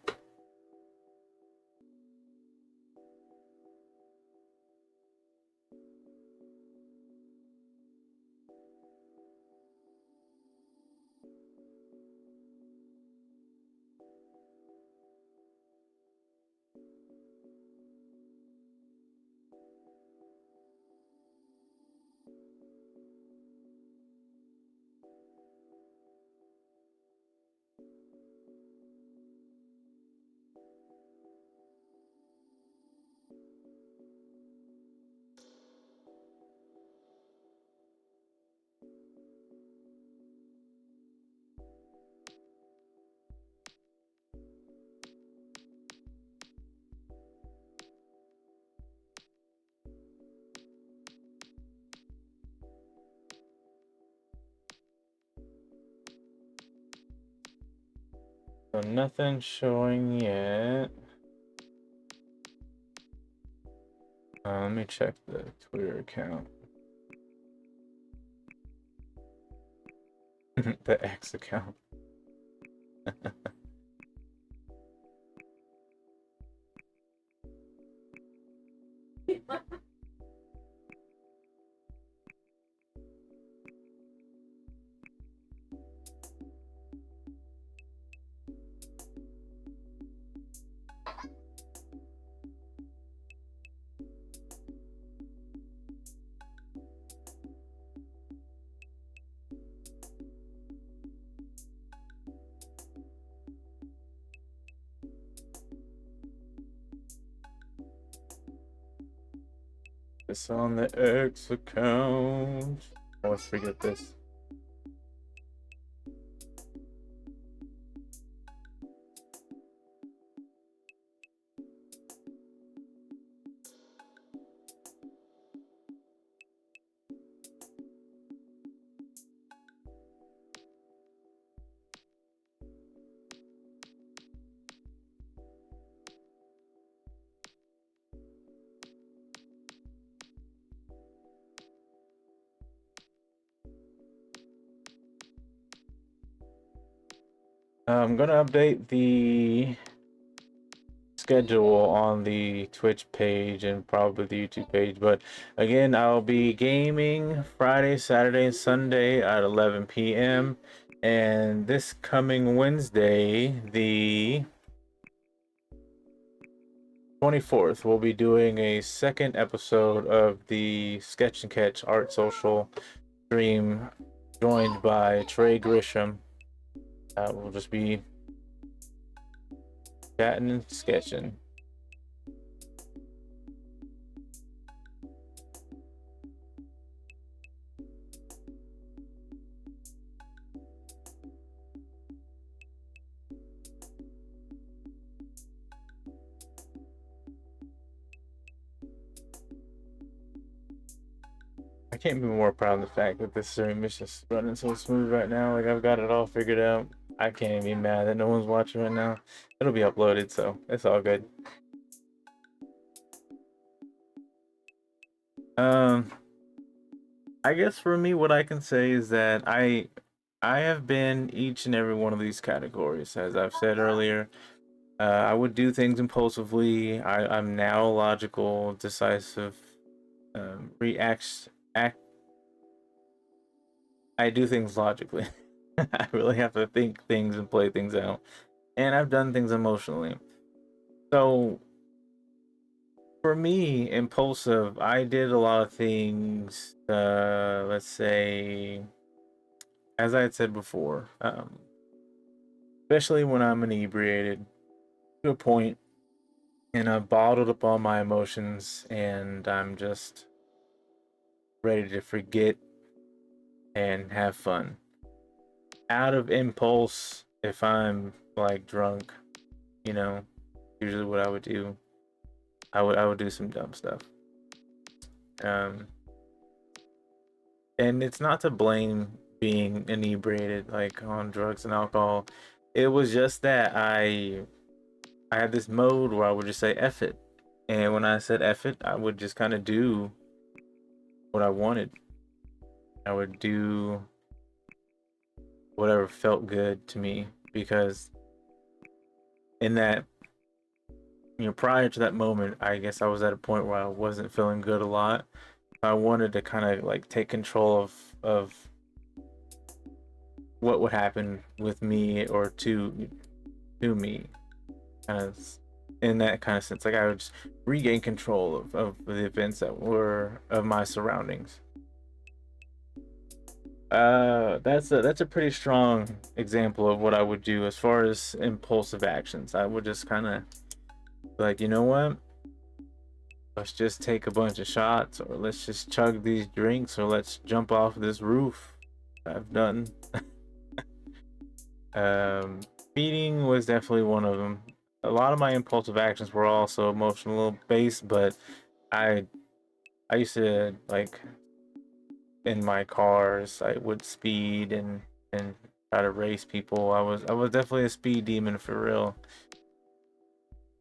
So nothing showing yet. Let me check the Twitter account. The X account. It's on the X account. I always forget this. I'm gonna update the schedule on the Twitch page and probably the YouTube page, but again, I'll be gaming Friday, Saturday, and Sunday at 11 p.m. And this coming Wednesday, the 24th, we'll be doing a second episode of the Sketch and Catch Art Social stream, joined by Trey Grisham. We'll just be chatting and sketching. I can't be more proud of the fact that this stream is just running so smooth right now. Like, I've got it all figured out. I can't even be mad that no one's watching right now. It'll be uploaded, so it's all good. I guess for me, what I can say is that I have been each and every one of these categories, as I've said earlier. I would do things impulsively. I'm now logical, decisive, reacts act. I do things logically. I really have to think things and play things out. And I've done things emotionally. So For me, impulsive, I did a lot of things, let's say, as I had said before, especially when I'm inebriated to a point and I've bottled up all my emotions and I'm just ready to forget and have fun. Out of impulse, if I'm like drunk, you know, usually what I would do, I would do some dumb stuff. Um, and it's not to blame being inebriated like on drugs and alcohol. It was just that I had this mode where I would just say F it. And when I said F it, I would just kind of do what I wanted. I would do whatever felt good to me because in that, prior to that moment, I guess I was at a point where I wasn't feeling good a lot. I wanted to kind of like take control of what would happen with me or to me, kind of in that kind of sense. Like I would just regain control of the events that were of my surroundings. That's a pretty strong example of what I would do as far as impulsive actions. I would just kind of like, you know what? Let's just take a bunch of shots, or let's just chug these drinks, or let's jump off this roof. I've done. um, Feeding was definitely one of them. A lot of my impulsive actions were also emotional based, but I I used to like in my cars, I would speed and try to race people. I was definitely a speed demon for real.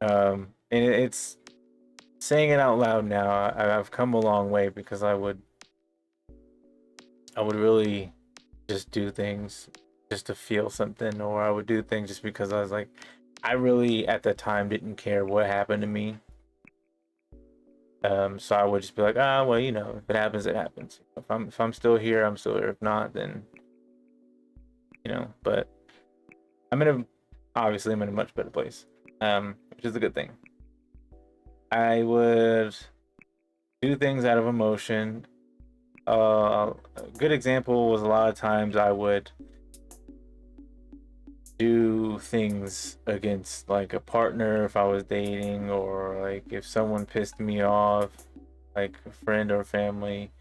And it's saying it out loud now. I've come a long way because I would really just do things just to feel something, or I would do things just because I was like, I really at the time didn't care what happened to me. So I would just be like, well, if it happens, it happens. If I'm still here, I'm still here. If not, then But I'm in a obviously I'm in a much better place, which is a good thing. I would do things out of emotion. A good example was a lot of times I would do things against like a partner if I was dating, or like if someone pissed me off, like a friend or family.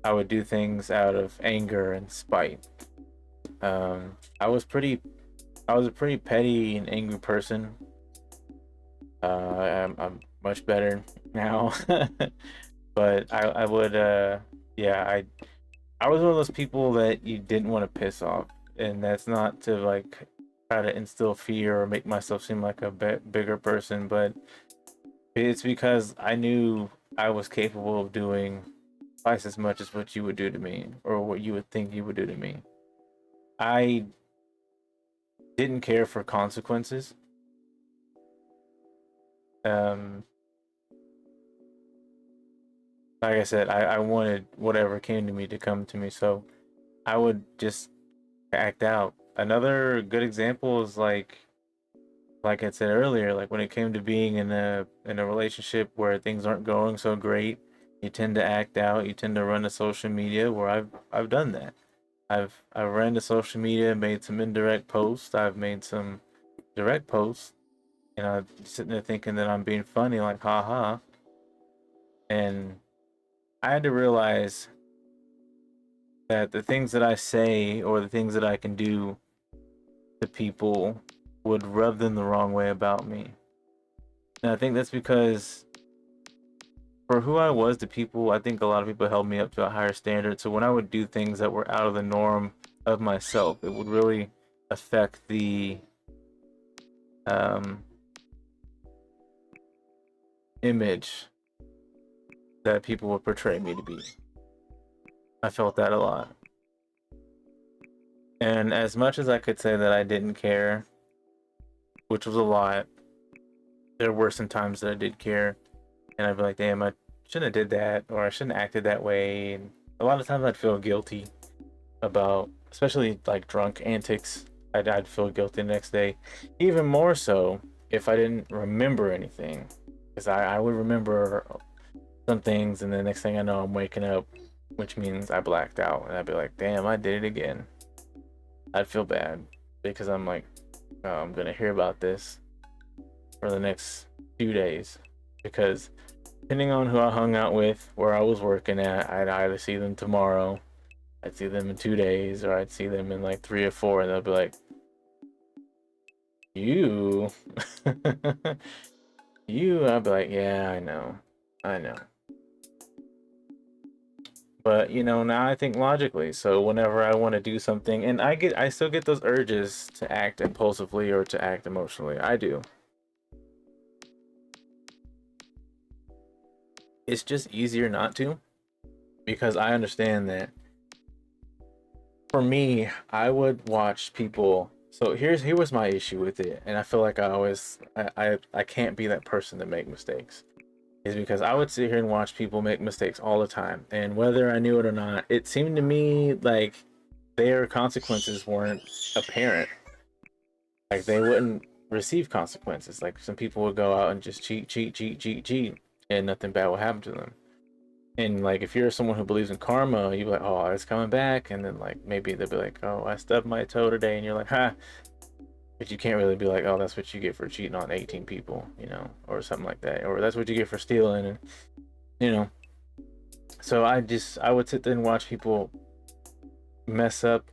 I would do things out of anger and spite. Um, I was pretty, I was a pretty petty and angry person. I'm much better now, but I would, yeah, I was one of those people that you didn't want to piss off, and that's not to like try to instill fear or make myself seem like a bigger person, but it's because I knew I was capable of doing twice as much as what you would do to me or what you would think you would do to me. I didn't care for consequences. Um, like I said, I wanted whatever came to me to come to me, so I would just act out. Another good example is like I said earlier, like when it came to being in a relationship where things aren't going so great, you tend to act out, you tend to run to social media where I've done that. I've ran to social media, made some indirect posts, I've made some direct posts, and I'm sitting there thinking that I'm being funny, like haha. And I had to realize that the things that I say or the things that I can do to people would rub them the wrong way about me. And I think that's because for who I was to people, I think a lot of people held me up to a higher standard. So when I would do things that were out of the norm of myself, it would really affect the um, image that people would portray me to be. I felt that a lot. And as much as I could say that I didn't care, which was a lot, there were some times that I did care. And I'd be like, damn, I shouldn't have did that, or I shouldn't have acted that way. And a lot of times I'd feel guilty about, especially like drunk antics. I'd feel guilty the next day. Even more so if I didn't remember anything. because I would remember some things, and the next thing I know, I'm waking up, which means I blacked out, and I'd be like, damn, I did it again. I'd feel bad because I'm like, oh, I'm gonna hear about this for the next few days, because depending on who I hung out with, where I was working at, I'd either see them tomorrow, I'd see them in 2 days, or I'd see them in like 3 or 4, and they'll be like, you, you. I'd be like, yeah, I know. But now I think logically. So whenever I want to do something, and I still get those urges to act impulsively or to act emotionally. I do. It's just easier not to, because I understand that for me, I would watch people. So here was my issue with it, and I feel like I can't be that person to make mistakes. Is because I would sit here and watch people make mistakes all the time, and whether I knew it or not, it seemed to me like their consequences weren't apparent. Like they wouldn't receive consequences. Like some people would go out and just cheat, and nothing bad will happen to them. And like if you're someone who believes in karma, you're like, oh, it's coming back, and then like maybe they'll be like, oh, I stubbed my toe today, and you're like, ha. But you can't really be like, oh, that's what you get for cheating on 18 people, or something like that, or that's what you get for stealing, and you know. So I would sit there and watch people mess up,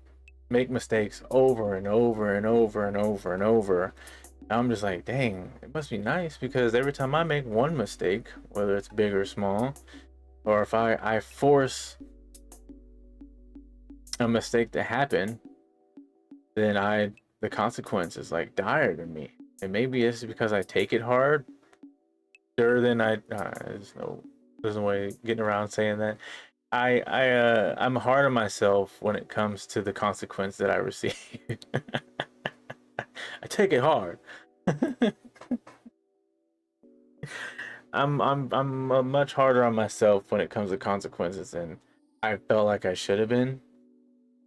make mistakes over and over and over and over and over. I'm just like, dang, it must be nice, because every time I make one mistake, whether it's big or small, or if I force a mistake to happen, then the consequences like dire to me. And maybe it's because I take it hard. Sure, then there's no way getting around saying that. I'm hard on myself when it comes to the consequence that I receive. I take it hard. I'm much harder on myself when it comes to consequences than I felt like I should have been.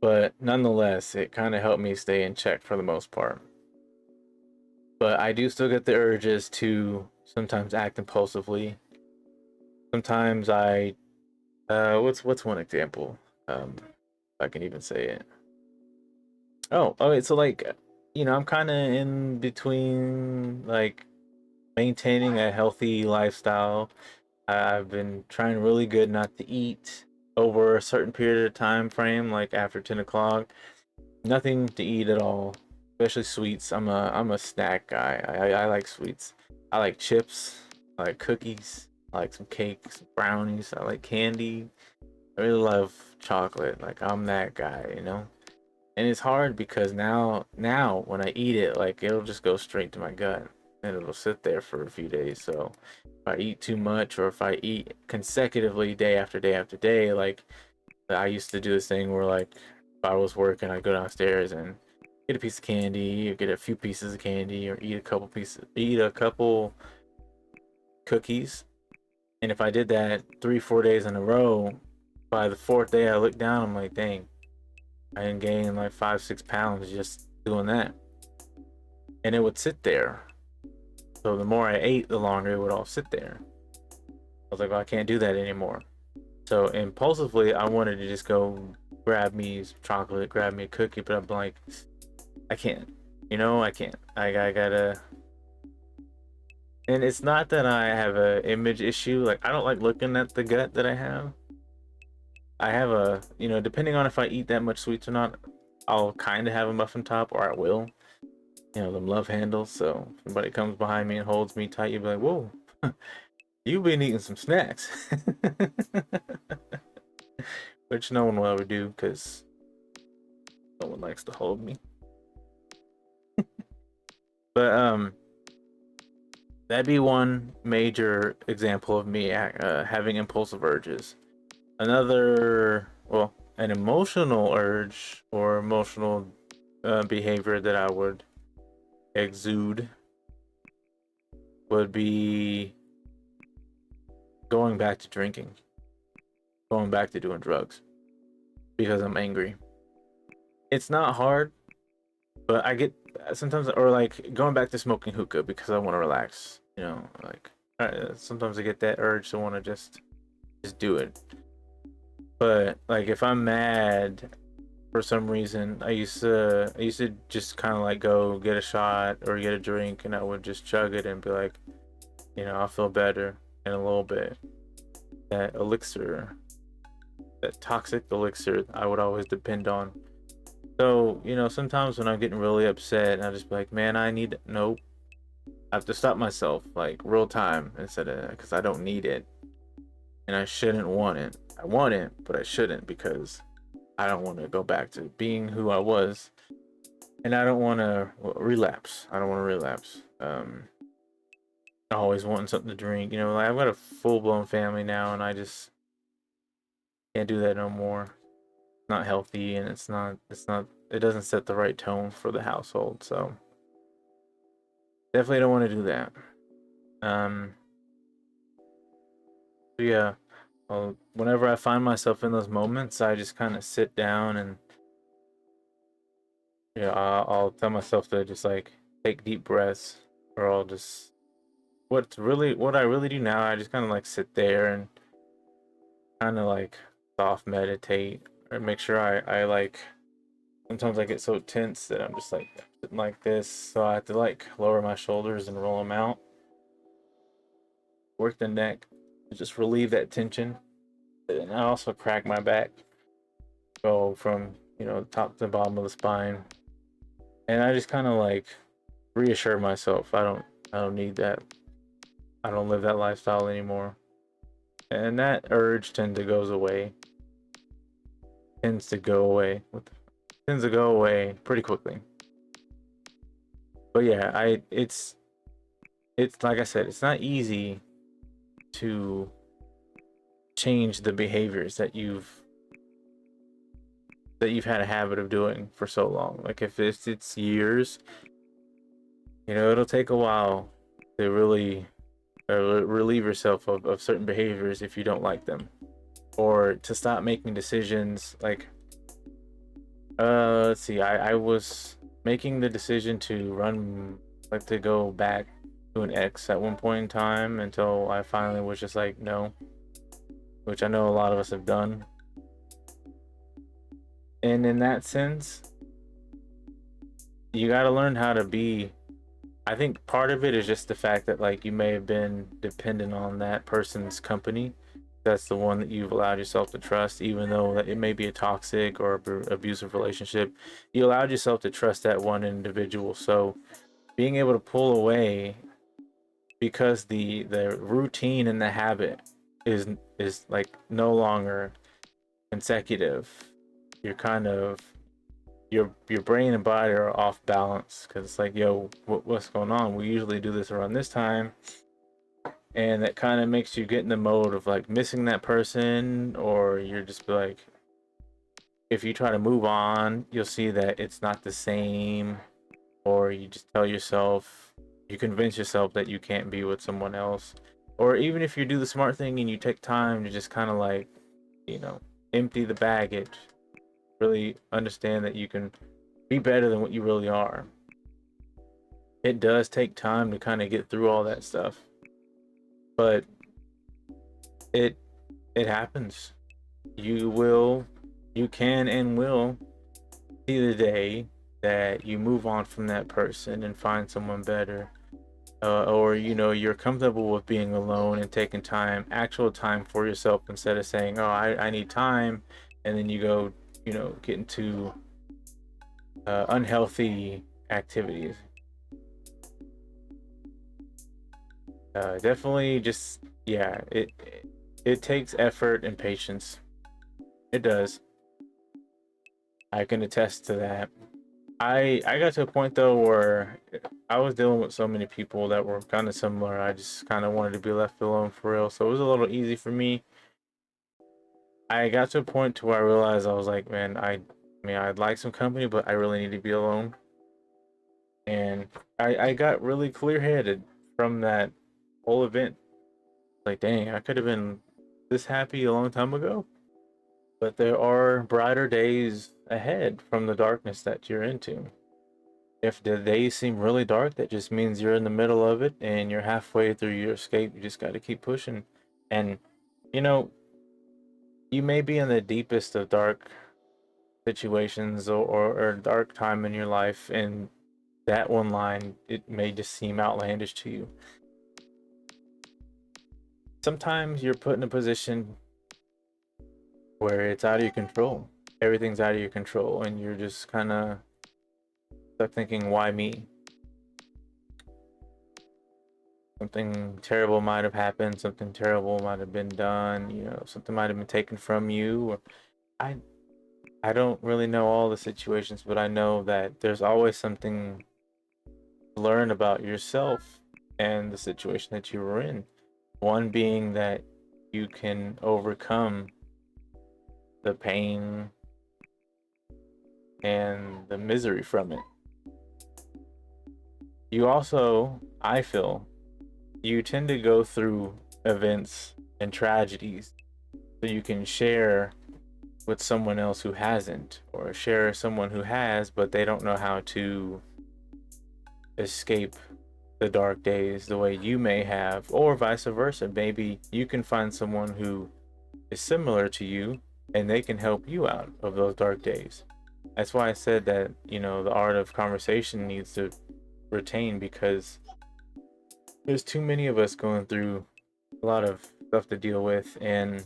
But nonetheless, it kind of helped me stay in check for the most part. But I do still get the urges to sometimes act impulsively. Sometimes what's one example? If I can even say it. Oh, okay. So like, I'm kind of in between, like maintaining a healthy lifestyle. I've been trying really good not to eat over a certain period of time frame, like after 10 o'clock. Nothing to eat at all, especially sweets. I'm a snack guy. I like sweets. I like chips. I like cookies. I like some cakes, brownies. I like candy. I really love chocolate. Like I'm that guy. And it's hard because now when I eat it, like it'll just go straight to my gut, and it'll sit there for a few days. So if I eat too much, or if I eat consecutively day after day after day, like I used to do this thing where, like, if I was working, I'd go downstairs and get a piece of candy, or get a few pieces of candy, or eat a couple cookies. And if I did that 3, 4 days in a row, by the fourth day I look down, I'm like, dang, I didn't gain like 5, 6 pounds just doing that. And it would sit there. So the more I ate, the longer it would all sit there. I was like, well, I can't do that anymore. So impulsively, I wanted to just go grab me some chocolate, grab me a cookie, but I'm like, I can't. I can't. I gotta. And it's not that I have a image issue. Like I don't like looking at the gut that I have. I have depending on if I eat that much sweets or not, I'll kind of have a muffin top, or I will. Them love handles. So if somebody comes behind me and holds me tight, you'll be like, whoa, you've been eating some snacks. Which no one will ever do, because no one likes to hold me. But that'd be one major example of me having impulsive urges. Another, well, an emotional urge or emotional behavior that I would exude would be going back to drinking, going back to doing drugs, because I'm angry. It's not hard, but I get sometimes, or like going back to smoking hookah because I want to relax, like Sometimes I get that urge to want to just do it. But like if I'm mad for some reason, I used to just kind of like go get a shot or get a drink, and I would just chug it and be like, I'll feel better in a little bit. That elixir, that toxic elixir, I would always depend on. So, sometimes when I'm getting really upset, and I just be like, man, nope. I have to stop myself, like real time, instead of, because I don't need it, and I shouldn't want it. I want it, but I shouldn't, because I don't want to go back to being who I was, and I don't want to relapse. I don't want to relapse. Always wanting something to drink. Like I've got a full blown family now, and I just can't do that no more. It's not healthy, and it doesn't set the right tone for the household. So definitely don't want to do that. Um, but yeah, whenever I find myself in those moments, I just kind of sit down and I'll tell myself to just like take deep breaths, or I'll just what I really do now. I just kind of like sit there and kind of like soft meditate, or make sure I like. Sometimes I get so tense that I'm just like sitting like this, so I have to like lower my shoulders and roll them out, work the neck, to just relieve that tension. And I also crack my back, go from top to the bottom of the spine, and I just kind of like reassure myself I don't need that. I don't live that lifestyle anymore, and that urge tends to go away with tends to go away pretty quickly. But yeah, I it's like I said, it's not easy to change the behaviors that you've had a habit of doing for so long. Like if it's years, it'll take a while to really relieve yourself of certain behaviors if you don't like them, or to stop making decisions. Like let's see, I was making the decision to run, like to go back to an ex at one point in time, until I finally was just like no, which I know a lot of us have done. And in that sense, you got to learn how to be. I think part of it is just the fact that like you may have been dependent on that person's company. That's the one that you've allowed yourself to trust, even though it may be a toxic or abusive relationship. You allowed yourself to trust that one individual. So being able to pull away, because the routine and the habit is like no longer consecutive. You're kind of your brain and body are off balance, because it's like, yo, what's going on? We usually do this around this time, and that kind of makes you get in the mode of like missing that person, or you're just be like, if you try to move on, you'll see that it's not the same, or you just tell yourself, you convince yourself that you can't be with someone else, or even if you do the smart thing and you take time to just kind of like, you know, empty the baggage, really understand that you can be better than what you really are. It does take time to kind of get through all that stuff, but it it happens. You can and will see the day that you move on from that person and find someone better, or you're comfortable with being alone and taking actual time for yourself, instead of saying, oh, I need time, and then you go get into unhealthy activities. Definitely, just yeah, it takes effort and patience. It does. I can attest to that. I got to a point though where I was dealing with so many people that were kind of similar. I just kind of wanted to be left alone for real. So it was a little easy for me. I got to a point to where I realized, I was like, man, I mean, I'd like some company, but I really need to be alone. And I got really clear headed from that whole event. Like, dang, I could have been this happy a long time ago. But there are brighter days ahead from the darkness that you're into. If the days seem really dark, that just means you're in the middle of it and you're halfway through your escape. You just got to keep pushing. And, you know, you may be in the deepest of dark situations or dark time in your life, and that one line, it may just seem outlandish to you. Sometimes you're put in a position where it's out of your control. Everything's out of your control, and you're just kind of stuck thinking, why me? Something terrible might have happened, something terrible might have been done, something might have been taken from you. Or I don't really know all the situations, but I know that there's always something to learn about yourself and the situation that you were in. One being that you can overcome the pain and the misery from it. You also, I feel, you tend to go through events and tragedies so you can share with someone else who hasn't, or share someone who has but they don't know how to escape the dark days the way you may have, or vice versa. Maybe you can find someone who is similar to you and they can help you out of those dark days. That's why I said that, the art of conversation needs to retain, because there's too many of us going through a lot of stuff to deal with, and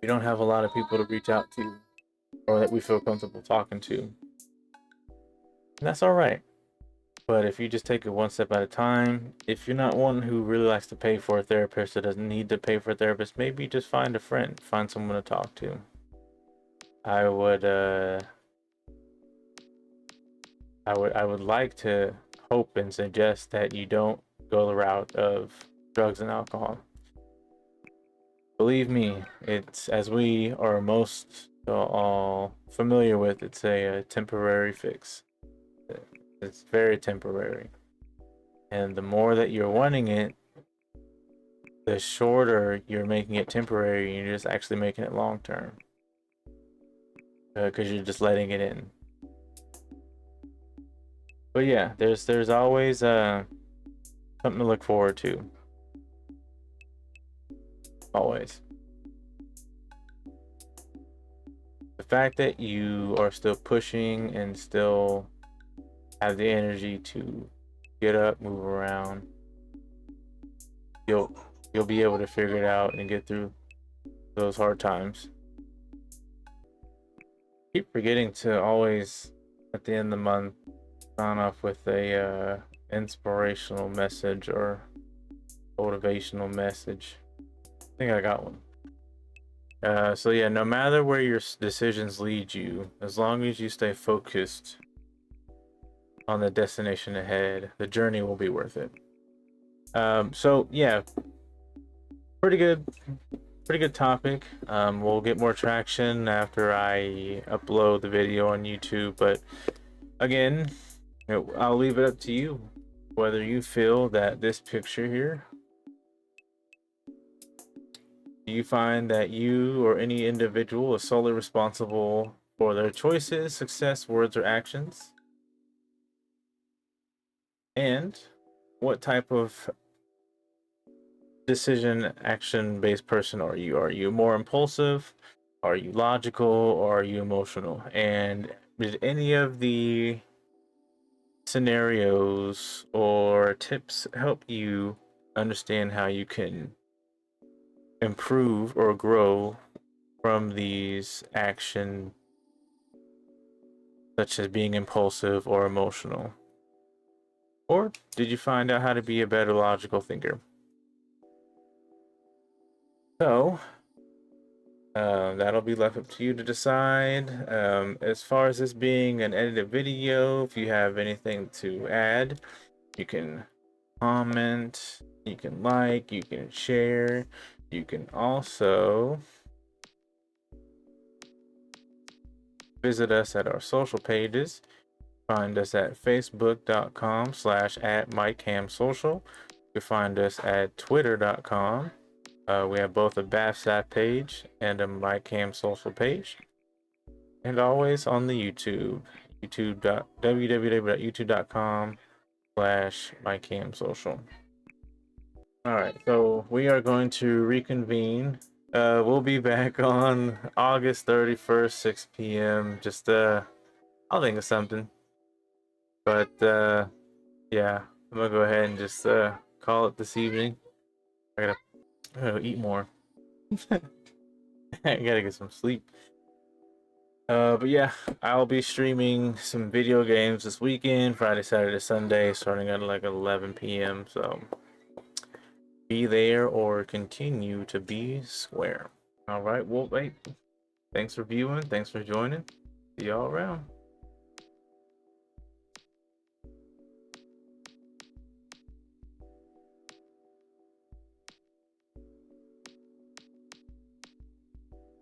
we don't have a lot of people to reach out to or that we feel comfortable talking to. And that's all right. But if you just take it one step at a time, if you're not one who really likes to pay for a therapist or doesn't need to pay for a therapist, maybe just find a friend, find someone to talk to. I would like to hope and suggest that you don't go the route of drugs and alcohol. Believe me, it's, as we are most all familiar with, it's a temporary fix. It's very temporary. And the more that you're wanting it, the shorter you're making it temporary, and you're just actually making it long term. Because you're just letting it in. But yeah, there's always something to look forward to. Always. The fact that you are still pushing and still have the energy to get up, move around, you'll be able to figure it out and get through those hard times. Keep forgetting to always, at the end of the month, sign off with a inspirational message or motivational message. I think I got one. So yeah, no matter where your decisions lead you, as long as you stay focused on the destination ahead, the journey will be worth it. So yeah, pretty good topic. We'll get more traction after I upload the video on YouTube, but again, I'll leave it up to you whether you feel that this picture here, do you find that you or any individual is solely responsible for their choices, success, words, or actions? And what type of decision action based person are you? Are you more impulsive? Are you logical? Or are you emotional? And did any of the scenarios or tips help you understand how you can improve or grow from these actions, such as being impulsive or emotional? Or did you find out how to be a better logical thinker? So that'll be left up to you to decide. As far as this being an edited video, if you have anything to add, you can comment, you can like, you can share. You can also visit us at our social pages. Find us at facebook.com/@MikeHamSocial. You can find us at twitter.com. We have both a BAFSAF page and a Mike Ham Social page. And always on the YouTube. www.youtube.com/mycamsocial. All right, so we are going to reconvene. We'll be back on August 31st, 6 p.m. Just I'll think of something. But yeah, I'm gonna go ahead and just call it this evening. I gotta eat more. I gotta get some sleep. But yeah, I'll be streaming some video games this weekend, Friday, Saturday, Sunday, starting at like 11 p.m. So be there or continue to be square. All right, well, wait. Thanks for viewing. Thanks for joining. See y'all around.